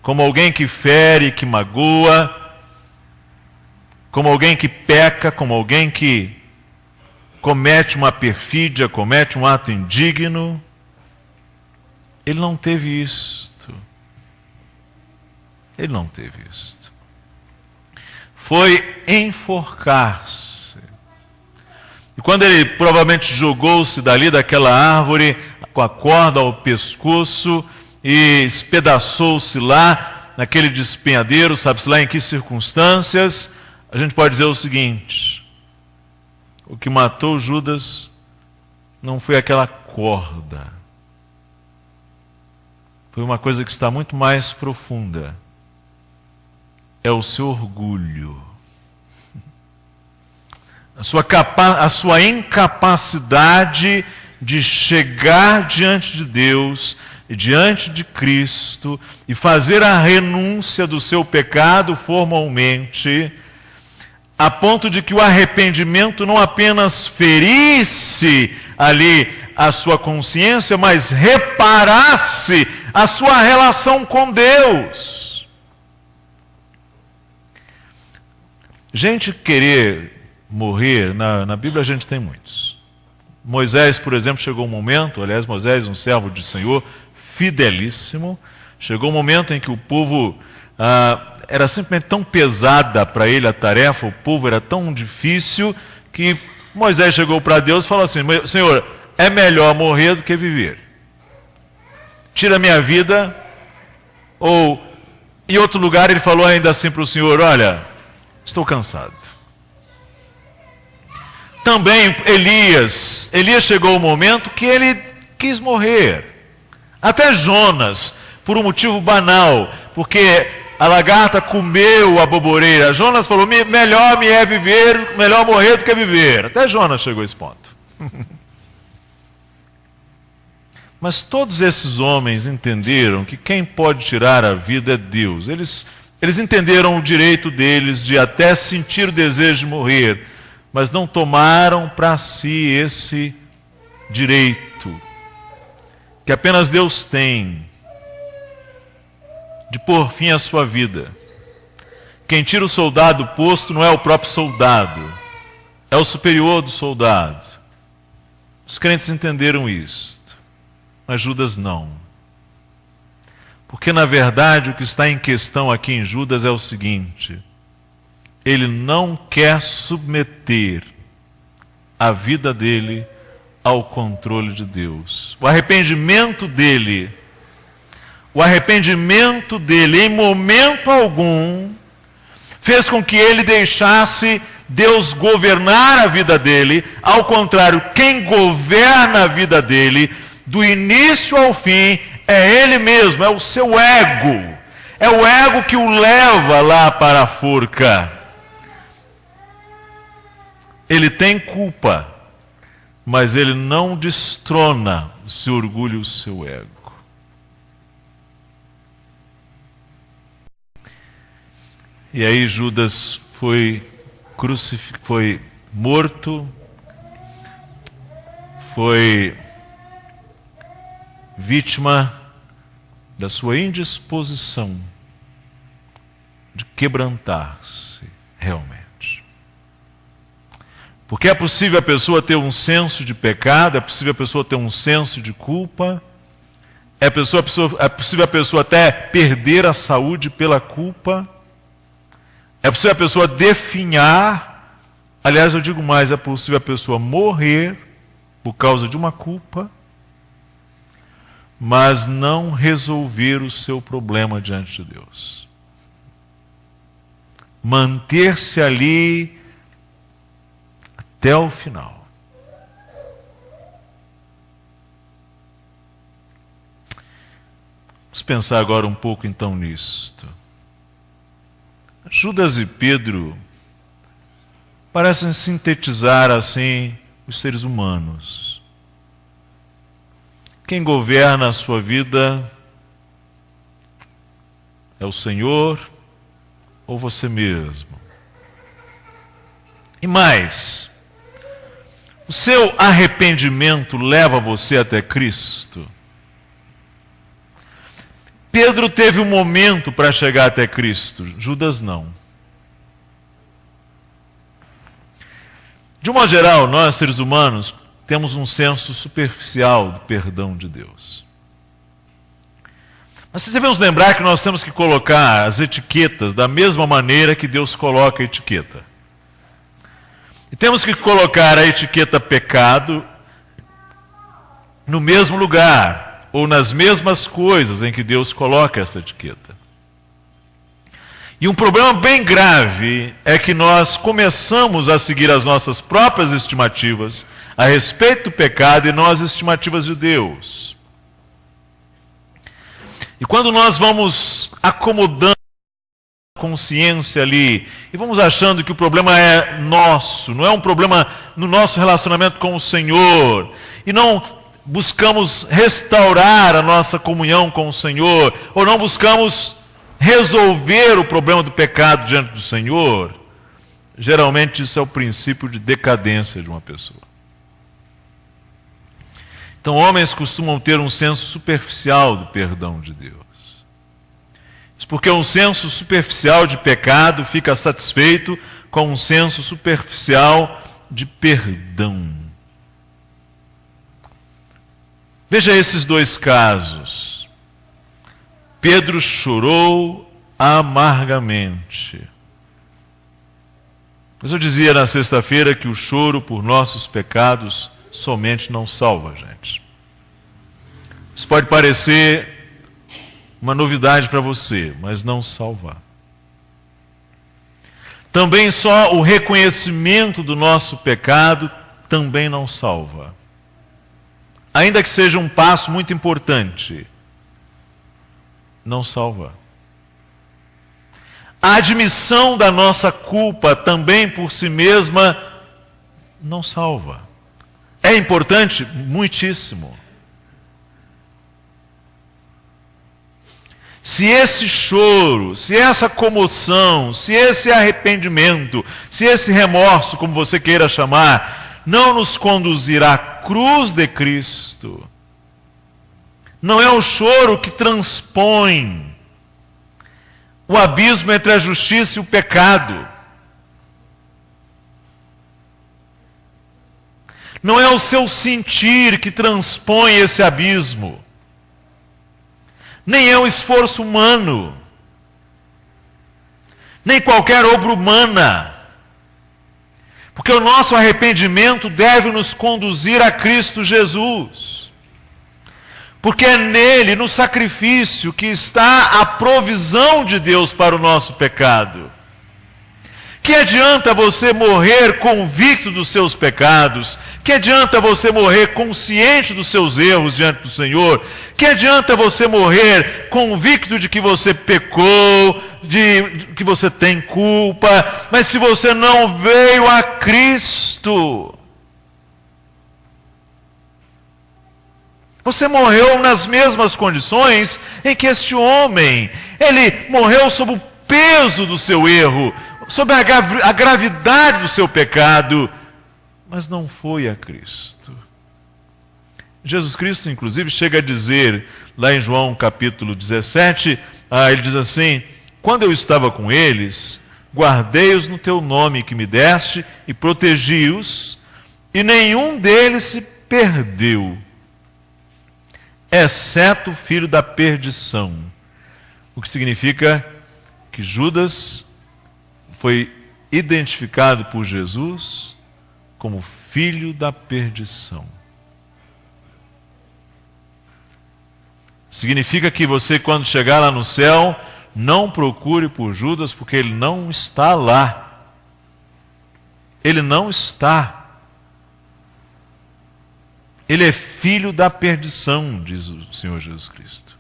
A: como alguém que fere, que magoa, como alguém que peca, como alguém que comete uma perfídia, comete um ato indigno. Ele não teve isto. Ele não teve isto. Foi enforcar-se. E quando ele provavelmente jogou-se dali daquela árvore, com a corda ao pescoço, e espedaçou-se lá, naquele despenhadeiro, sabe-se lá em que circunstâncias, a gente pode dizer o seguinte: o que matou Judas não foi aquela corda. Foi uma coisa que está muito mais profunda. É o seu orgulho. A sua incapacidade de chegar diante de Deus, e diante de Cristo, e fazer a renúncia do seu pecado formalmente, a ponto de que o arrependimento não apenas ferisse ali a sua consciência, mas reparasse a sua relação com Deus. Gente querer morrer, na Bíblia a gente tem muitos. Moisés, por exemplo, chegou um momento, aliás, Moisés, um servo do Senhor, fidelíssimo, chegou um momento em que o povo era simplesmente tão pesada para ele a tarefa, o povo era tão difícil, que Moisés chegou para Deus e falou assim: Senhor, é melhor morrer do que viver. Tira a minha vida. Ou, em outro lugar, ele falou ainda assim para o Senhor: olha, estou cansado. Também Elias chegou o momento que ele quis morrer. Até Jonas, por um motivo banal, porque a lagarta comeu a boboreira. Jonas falou: melhor me é viver, melhor morrer do que viver. Até Jonas chegou a esse ponto. Mas todos esses homens entenderam que quem pode tirar a vida é Deus. Eles entenderam o direito deles de até sentir o desejo de morrer, mas não tomaram para si esse direito que apenas Deus tem de pôr fim à sua vida. Quem tira o soldado do posto não é o próprio soldado, é o superior do soldado. Os crentes entenderam isto, mas Judas não. Porque na verdade o que está em questão aqui em Judas é o seguinte: ele não quer submeter a vida dele ao controle de Deus. O arrependimento dele, em momento algum, fez com que ele deixasse Deus governar a vida dele. Ao contrário, quem governa a vida dele, do início ao fim, é ele mesmo, é o seu ego. É o ego que o leva lá para a forca. Ele tem culpa, mas ele não destrona o seu orgulho e o seu ego. E aí Judas foi morto, foi vítima da sua indisposição de quebrantar-se realmente. Porque é possível a pessoa ter um senso de pecado, é possível a pessoa ter um senso de culpa, é possível a pessoa até perder a saúde pela culpa, é possível a pessoa definhar, aliás, eu digo mais, é possível a pessoa morrer por causa de uma culpa, mas não resolver o seu problema diante de Deus. Manter-se ali até o final. Vamos pensar agora um pouco então nisto. Judas e Pedro parecem sintetizar assim os seres humanos. Quem governa a sua vida é o Senhor ou você mesmo? E mais, o seu arrependimento leva você até Cristo? Pedro teve um momento para chegar até Cristo, Judas não. De uma geral, nós, seres humanos, temos um senso superficial do perdão de Deus. Mas devemos lembrar que nós temos que colocar as etiquetas da mesma maneira que Deus coloca a etiqueta. E temos que colocar a etiqueta pecado no mesmo lugar, ou nas mesmas coisas em que Deus coloca essa etiqueta. E um problema bem grave é que nós começamos a seguir as nossas próprias estimativas a respeito do pecado e não as estimativas de Deus. E quando nós vamos acomodando a consciência ali e vamos achando que o problema é nosso, não é um problema no nosso relacionamento com o Senhor, e não buscamos restaurar a nossa comunhão com o Senhor, ou não buscamos resolver o problema do pecado diante do Senhor, geralmente isso é o princípio de decadência de uma pessoa. Então, homens costumam ter um senso superficial do perdão de Deus. Isso porque um senso superficial de pecado fica satisfeito com um senso superficial de perdão. Veja esses dois casos. Pedro chorou amargamente. Mas eu dizia na sexta-feira que o choro por nossos pecados somente não salva, gente. Isso pode parecer uma novidade para você, mas não salva. Também só o reconhecimento do nosso pecado também não salva. Ainda que seja um passo muito importante, não salva. A admissão da nossa culpa também por si mesma não salva. É importante? Muitíssimo. Se esse choro, se essa comoção, se esse arrependimento, se esse remorso, como você queira chamar, não nos conduzir à cruz de Cristo, não é o choro que transpõe o abismo entre a justiça e o pecado. Não é o seu sentir que transpõe esse abismo. Nem é o esforço humano. Nem qualquer obra humana. Porque o nosso arrependimento deve nos conduzir a Cristo Jesus. Porque é nele, no sacrifício, que está a provisão de Deus para o nosso pecado. Que adianta você morrer convicto dos seus pecados? Que adianta você morrer consciente dos seus erros diante do Senhor? Que adianta você morrer convicto de que você pecou, de que você tem culpa, mas se você não veio a Cristo? Você morreu nas mesmas condições em que este homem. Ele morreu sob o peso do seu erro, sob a gravidade do seu pecado, mas não foi a Cristo. Jesus Cristo, inclusive, chega a dizer, lá em João capítulo 17, ele diz assim: quando eu estava com eles, guardei-os no teu nome que me deste e protegi-os, e nenhum deles se perdeu, exceto o filho da perdição. O que significa que Judas foi identificado por Jesus como filho da perdição. Significa que você, quando chegar lá no céu, não procure por Judas, porque ele não está lá. Ele não está. Ele é filho da perdição, diz o Senhor Jesus Cristo.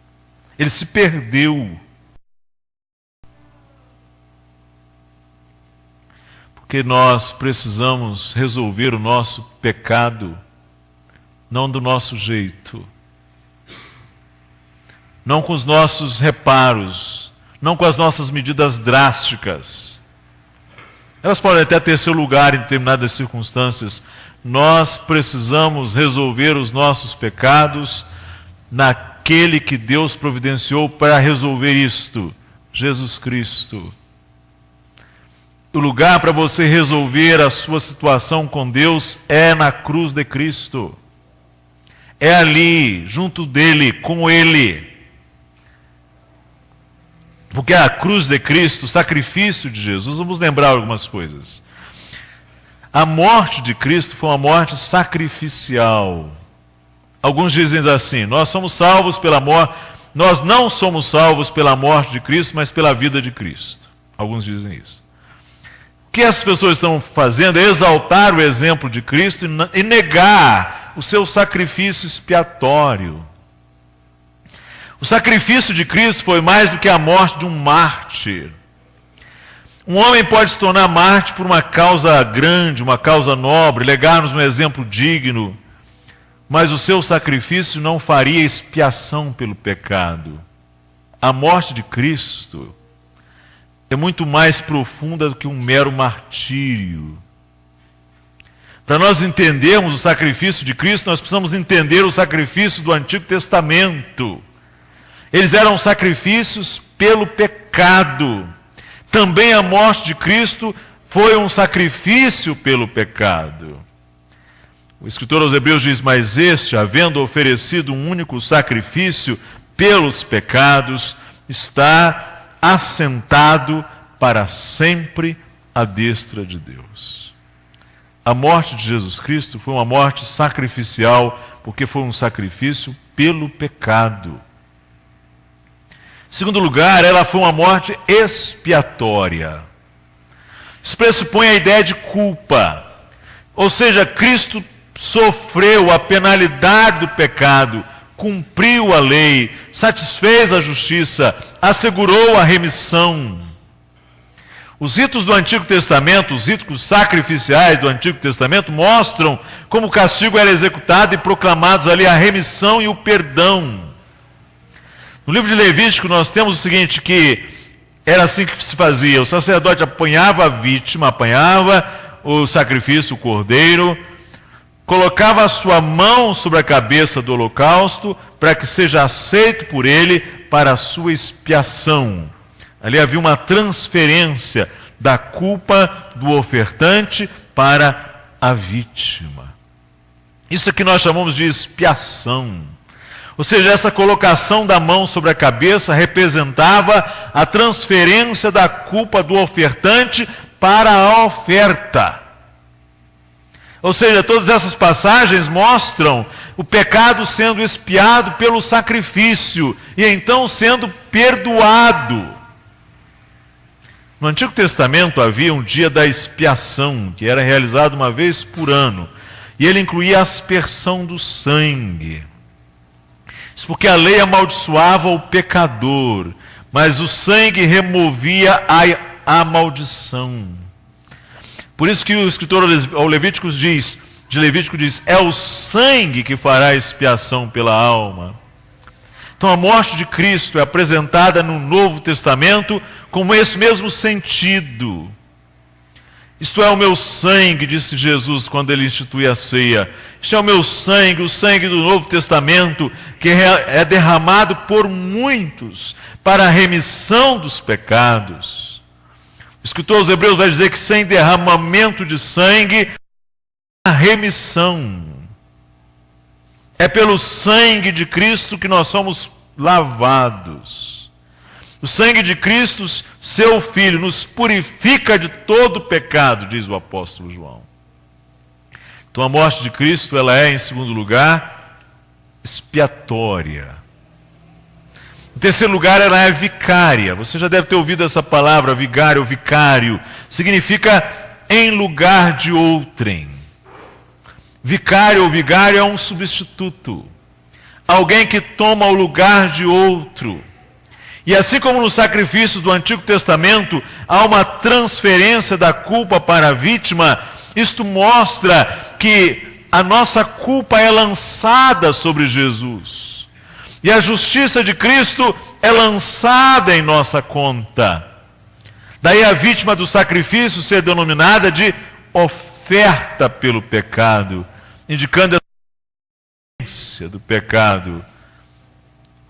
A: Ele se perdeu. Porque nós precisamos resolver o nosso pecado, não do nosso jeito, não com os nossos reparos, não com as nossas medidas drásticas. Elas podem até ter seu lugar em determinadas circunstâncias. Nós precisamos resolver os nossos pecados naquele que Deus providenciou para resolver isto, Jesus Cristo. O lugar para você resolver a sua situação com Deus é na cruz de Cristo. É ali, junto dele, com ele. Porque a cruz de Cristo, o sacrifício de Jesus, vamos lembrar algumas coisas. A morte de Cristo foi uma morte sacrificial. Alguns dizem assim: nós somos salvos pela morte, nós não somos salvos pela morte de Cristo, mas pela vida de Cristo. Alguns dizem isso. O que essas pessoas estão fazendo é exaltar o exemplo de Cristo e negar o seu sacrifício expiatório. O sacrifício de Cristo foi mais do que a morte de um mártir. Um homem pode se tornar mártir por uma causa grande, uma causa nobre, legar-nos um exemplo digno, mas o seu sacrifício não faria expiação pelo pecado. A morte de Cristo é muito mais profunda do que um mero martírio. Para nós entendermos o sacrifício de Cristo, nós precisamos entender o sacrifício do Antigo Testamento. Eles eram sacrifícios pelo pecado. Também a morte de Cristo foi um sacrifício pelo pecado. O escritor aos Hebreus diz: mas este, havendo oferecido um único sacrifício pelos pecados, está assentado para sempre à destra de Deus. A morte de Jesus Cristo foi uma morte sacrificial, porque foi um sacrifício pelo pecado. Em segundo lugar, ela foi uma morte expiatória. Isso pressupõe a ideia de culpa. Ou seja, Cristo sofreu a penalidade do pecado, cumpriu a lei, satisfez a justiça, assegurou a remissão. Os ritos do Antigo Testamento, os ritos sacrificiais do Antigo Testamento, mostram como o castigo era executado e proclamados ali a remissão e o perdão. No livro de Levítico nós temos o seguinte, que era assim que se fazia: o sacerdote apanhava a vítima, apanhava o sacrifício, o cordeiro, colocava a sua mão sobre a cabeça do holocausto, para que seja aceito por ele para a sua expiação. Ali havia uma transferência da culpa do ofertante para a vítima. Isso é que nós chamamos de expiação. Ou seja, essa colocação da mão sobre a cabeça representava a transferência da culpa do ofertante para a oferta. Ou seja, todas essas passagens mostram o pecado sendo expiado pelo sacrifício e então sendo perdoado. No Antigo Testamento havia um dia da expiação, que era realizado uma vez por ano, e ele incluía a aspersão do sangue. Isso porque a lei amaldiçoava o pecador, mas o sangue removia a maldição. Por isso que o escritor ao Levítico diz, é o sangue que fará expiação pela alma. Então a morte de Cristo é apresentada no Novo Testamento com esse mesmo sentido. Isto é o meu sangue, disse Jesus quando ele institui a ceia. Isto é o meu sangue, o sangue do Novo Testamento, que é derramado por muitos para a remissão dos pecados. O escritor aos Hebreus vai dizer que sem derramamento de sangue, a remissão. É pelo sangue de Cristo que nós somos lavados. O sangue de Cristo, seu Filho, nos purifica de todo pecado, diz o apóstolo João. Então a morte de Cristo, ela é, em segundo lugar, expiatória. Em terceiro lugar, ela é vicária. Você já deve ter ouvido essa palavra, vigário ou vicário. Significa em lugar de outrem. Vicário ou vigário é um substituto. alguém que toma o lugar de outro. E assim como nos sacrifícios do Antigo Testamento há uma transferência da culpa para a vítima, isto mostra que a nossa culpa é lançada sobre Jesus. E a justiça de Cristo é lançada em nossa conta. Daí a vítima do sacrifício ser denominada de oferta pelo pecado, indicando a existência do pecado.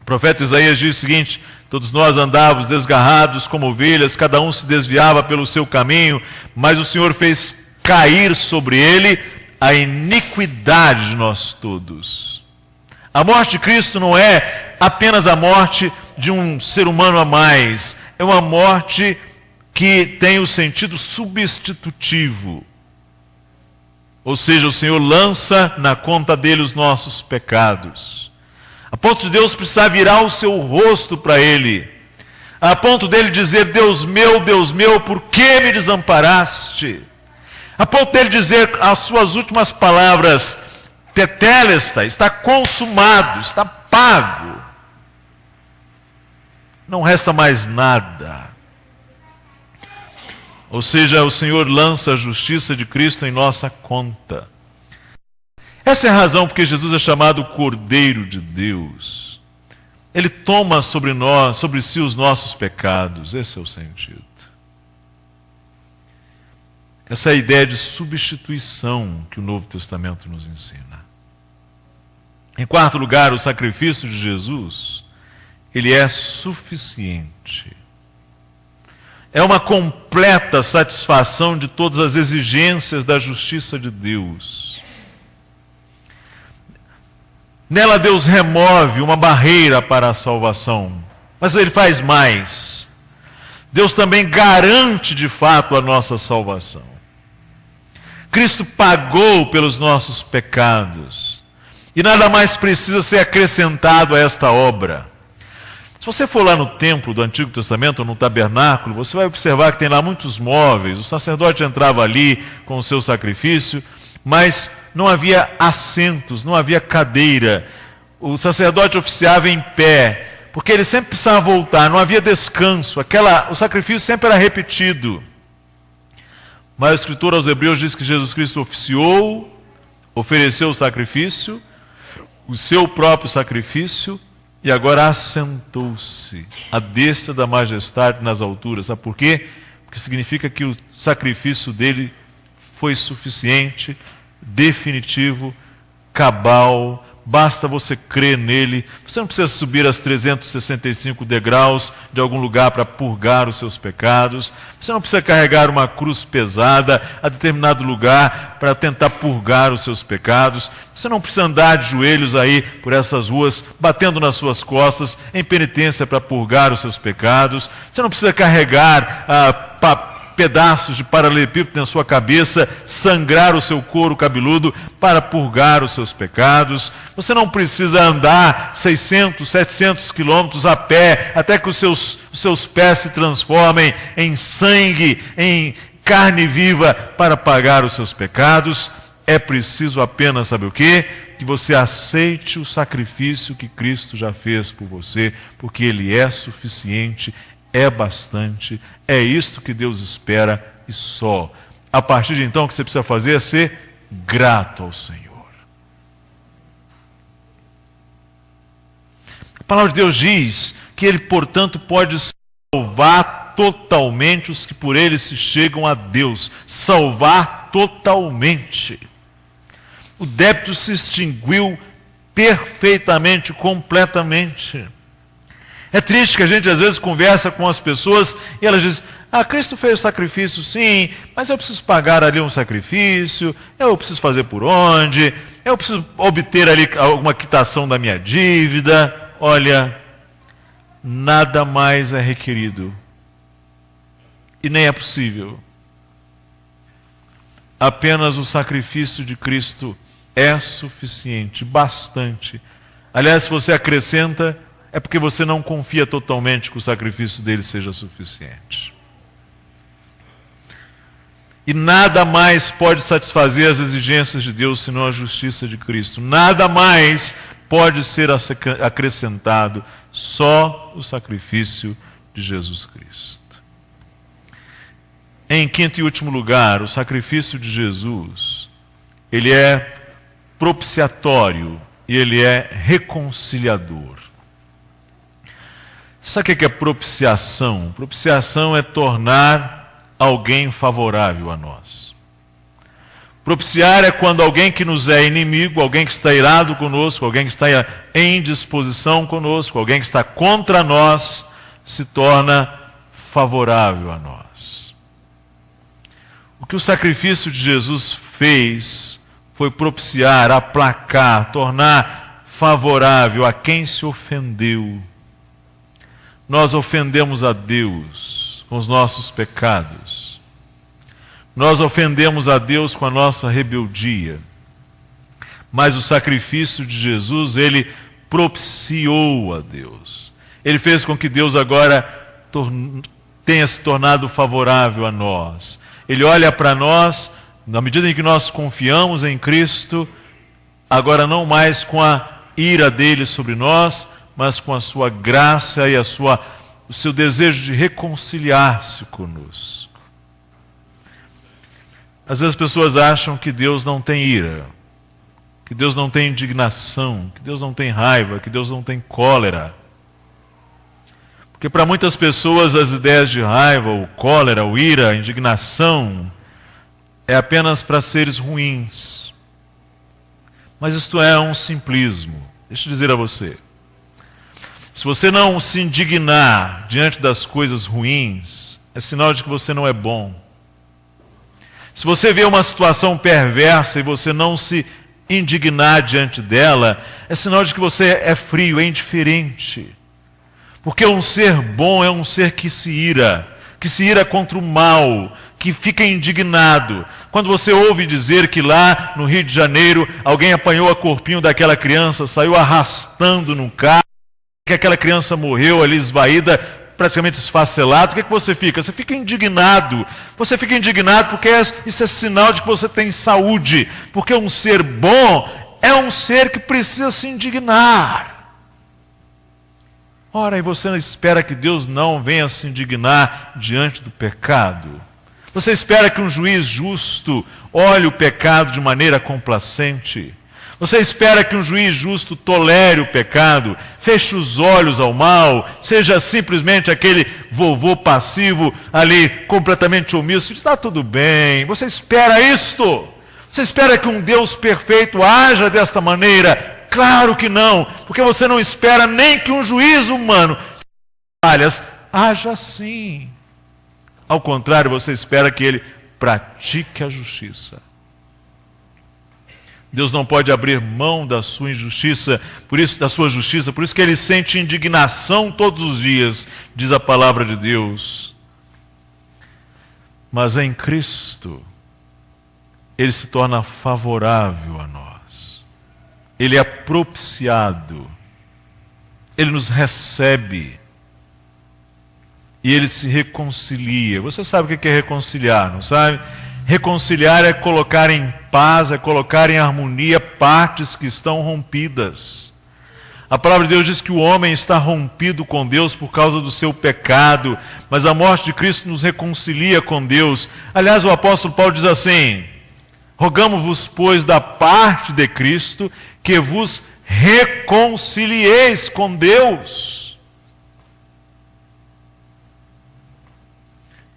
A: O profeta Isaías diz o seguinte: todos nós andávamos desgarrados como ovelhas, cada um se desviava pelo seu caminho, mas o Senhor fez cair sobre ele a iniquidade de nós todos. A morte de Cristo não é apenas a morte de um ser humano a mais, é uma morte que tem o sentido substitutivo. Ou seja, o Senhor lança na conta dele os nossos pecados. A ponto de Deus precisar virar o seu rosto para ele. A ponto dele dizer: Deus meu, por que me desamparaste? A ponto dele dizer as suas últimas palavras: tetelestai, está consumado, está pago. Não resta mais nada. Ou seja, o Senhor lança a justiça de Cristo em nossa conta. Essa é a razão porque Jesus é chamado Cordeiro de Deus. Ele toma sobre nós, sobre si os nossos pecados. Esse é o sentido. Essa é a ideia de substituição que o Novo Testamento nos ensina. Em quarto lugar, o sacrifício de Jesus, ele é suficiente. É uma completa satisfação de todas as exigências da justiça de Deus. Nela Deus remove uma barreira para a salvação, mas Ele faz mais. Deus também garante de fato a nossa salvação. Cristo pagou pelos nossos pecados, e nada mais precisa ser acrescentado a esta obra. Se você for lá no templo do Antigo Testamento, ou no tabernáculo, você vai observar que tem lá muitos móveis. O sacerdote entrava ali com o seu sacrifício, mas não havia assentos, não havia cadeira. O sacerdote oficiava em pé, porque ele sempre precisava voltar, não havia descanso. O sacrifício sempre era repetido. Mas o escritor aos Hebreus diz que Jesus Cristo oficiou, ofereceu o sacrifício, o seu próprio sacrifício, e agora assentou-se à destra da majestade nas alturas. Sabe por quê? Porque significa que o sacrifício dele foi suficiente, definitivo, cabal. Basta você crer nele. Você não precisa subir as 365 degraus de algum lugar para purgar os seus pecados. Você não precisa carregar uma cruz pesada a determinado lugar para tentar purgar os seus pecados. Você não precisa andar de joelhos aí por essas ruas, batendo nas suas costas, em penitência para purgar os seus pecados. Você não precisa carregar pedaços de paralelepípedo na sua cabeça, sangrar o seu couro cabeludo para purgar os seus pecados. Você não precisa andar 600, 700 quilômetros a pé, até que os seus pés se transformem em sangue, em carne viva, para pagar os seus pecados. É preciso apenas, sabe o quê? Que você aceite o sacrifício que Cristo já fez por você, porque Ele é suficiente, é bastante, é isto que Deus espera e só. A partir de então, o que você precisa fazer é ser grato ao Senhor. A palavra de Deus diz que Ele, portanto, pode salvar totalmente os que por Ele se chegam a Deus. Salvar totalmente. O débito se extinguiu perfeitamente, completamente. É triste que a gente às vezes conversa com as pessoas e elas dizem: Cristo fez sacrifício sim, mas eu preciso pagar ali um sacrifício, eu preciso fazer por onde, eu preciso obter ali alguma quitação da minha dívida. Olha, nada mais é requerido e nem é possível. Apenas o sacrifício de Cristo é suficiente, bastante. Aliás, se você acrescenta, é porque você não confia totalmente que o sacrifício dele seja suficiente. E nada mais pode satisfazer as exigências de Deus senão a justiça de Cristo. Nada mais pode ser acrescentado, só o sacrifício de Jesus Cristo. Em quinto e último lugar, o sacrifício de Jesus, ele é propiciatório e ele é reconciliador. Sabe o que é propiciação? Propiciação é tornar alguém favorável a nós. Propiciar é quando alguém que nos é inimigo, alguém que está irado conosco, alguém que está em disposição conosco, alguém que está contra nós, se torna favorável a nós. O que o sacrifício de Jesus fez foi propiciar, aplacar, tornar favorável a quem se ofendeu. Nós ofendemos a Deus com os nossos pecados. Nós ofendemos a Deus com a nossa rebeldia. Mas o sacrifício de Jesus, ele propiciou a Deus. Ele fez com que Deus agora tenha se tornado favorável a nós. Ele olha para nós, na medida em que nós confiamos em Cristo, agora não mais com a ira dele sobre nós, mas com a sua graça e o seu desejo de reconciliar-se conosco. Às vezes as pessoas acham que Deus não tem ira, que Deus não tem indignação, que Deus não tem raiva, que Deus não tem cólera. Porque para muitas pessoas as ideias de raiva, ou cólera, ou ira, indignação, é apenas para seres ruins. Mas isto é um simplismo. Deixa eu dizer a você. Se você não se indignar diante das coisas ruins, é sinal de que você não é bom. Se você vê uma situação perversa e você não se indignar diante dela, é sinal de que você é frio, é indiferente. Porque um ser bom é um ser que se ira contra o mal, que fica indignado. Quando você ouve dizer que lá no Rio de Janeiro alguém apanhou o corpinho daquela criança, saiu arrastando no carro, que aquela criança morreu ali esvaída, praticamente esfacelada, o que é que você fica? Você fica indignado. Você fica indignado porque isso é sinal de que você tem saúde. Porque um ser bom é um ser que precisa se indignar. Ora, e você espera que Deus não venha se indignar diante do pecado? Você espera que um juiz justo olhe o pecado de maneira complacente? Você espera que um juiz justo tolere o pecado, feche os olhos ao mal, seja simplesmente aquele vovô passivo ali, completamente omisso, que está tudo bem? Você espera isto? Você espera que um Deus perfeito haja desta maneira? Claro que não, porque você não espera nem que um juiz humano haja assim. Ao contrário, você espera que ele pratique a justiça. Deus não pode abrir mão da sua injustiça, da sua justiça, por isso que ele sente indignação todos os dias, diz a palavra de Deus. Mas em Cristo, ele se torna favorável a nós. Ele é propiciado. Ele nos recebe. E ele se reconcilia. Você sabe o que é reconciliar, não sabe? Reconciliar é colocar em paz, é colocar em harmonia partes que estão rompidas. A palavra de Deus diz que o homem está rompido com Deus por causa do seu pecado, mas a morte de Cristo nos reconcilia com Deus. Aliás, o apóstolo Paulo diz assim: rogamo-vos, pois, da parte de Cristo, que vos reconcilieis com Deus.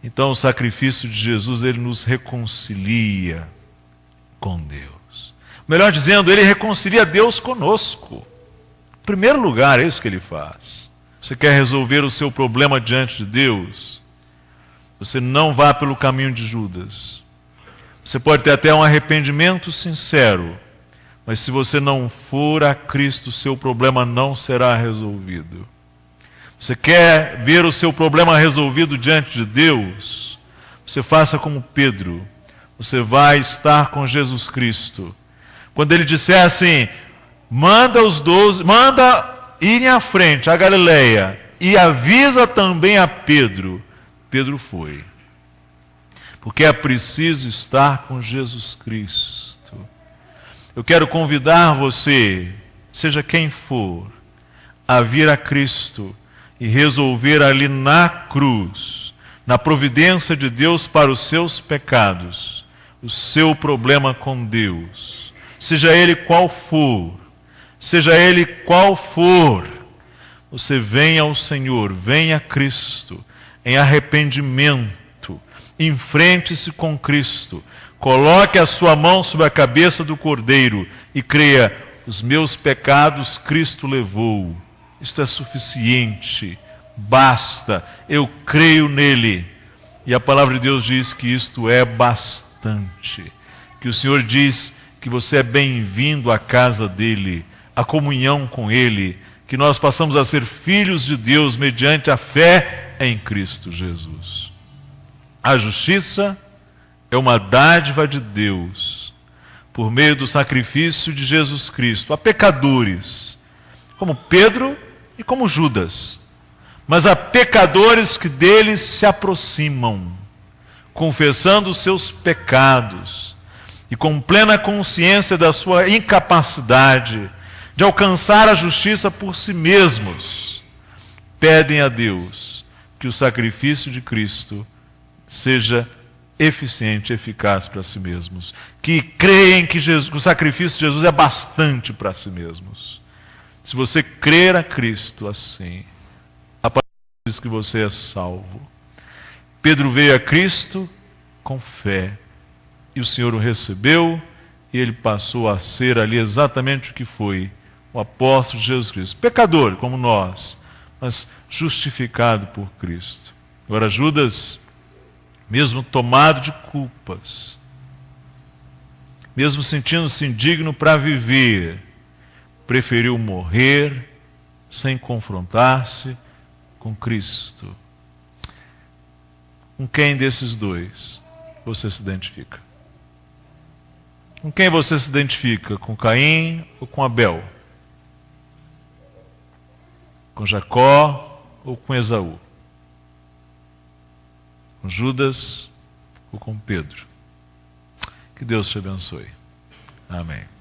A: Então o sacrifício de Jesus, ele nos reconcilia com Deus. Melhor dizendo, ele reconcilia Deus conosco. Em primeiro lugar, é isso que ele faz. Você quer resolver o seu problema diante de Deus? Você não vá pelo caminho de Judas. Você pode ter até um arrependimento sincero, mas se você não for a Cristo, o seu problema não será resolvido. Você quer ver o seu problema resolvido diante de Deus? Você faça como Pedro. Você vai estar com Jesus Cristo. Quando ele disser assim, manda os 12, manda irem à frente, a Galileia, e avisa também a Pedro. Pedro foi. Porque é preciso estar com Jesus Cristo. Eu quero convidar você seja quem for, a vir a Cristo e resolver ali na cruz, na providência de Deus para os seus pecados, o seu problema com Deus, seja ele qual for, você venha ao Senhor, venha a Cristo, em arrependimento, enfrente-se com Cristo, coloque a sua mão sobre a cabeça do Cordeiro e creia: os meus pecados Cristo levou. Isto é suficiente, basta, eu creio nele. E a palavra de Deus diz que isto é bastante. Que o Senhor diz que você é bem-vindo à casa dele, à comunhão com ele, que nós passamos a ser filhos de Deus mediante a fé em Cristo Jesus. A justiça é uma dádiva de Deus, por meio do sacrifício de Jesus Cristo, a pecadores, como Pedro e como Judas, mas a pecadores que deles se aproximam, confessando os seus pecados e com plena consciência da sua incapacidade de alcançar a justiça por si mesmos, pedem a Deus que o sacrifício de Cristo seja eficiente, eficaz para si mesmos, que creem que o sacrifício de Jesus é bastante para si mesmos. Se você crer a Cristo assim, a palavra diz que você é salvo. Pedro veio a Cristo com fé, e o Senhor o recebeu, e ele passou a ser ali exatamente o que foi, o apóstolo de Jesus Cristo, pecador como nós, mas justificado por Cristo. Agora Judas, mesmo tomado de culpas, mesmo sentindo-se indigno para viver, preferiu morrer sem confrontar-se com Cristo. Com quem desses dois você se identifica? Com quem você se identifica? Com Caim ou com Abel? Com Jacó ou com Esaú? Com Judas ou com Pedro? Que Deus te abençoe. Amém.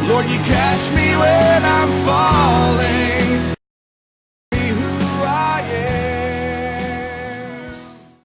B: Lord, you catch me when I'm falling.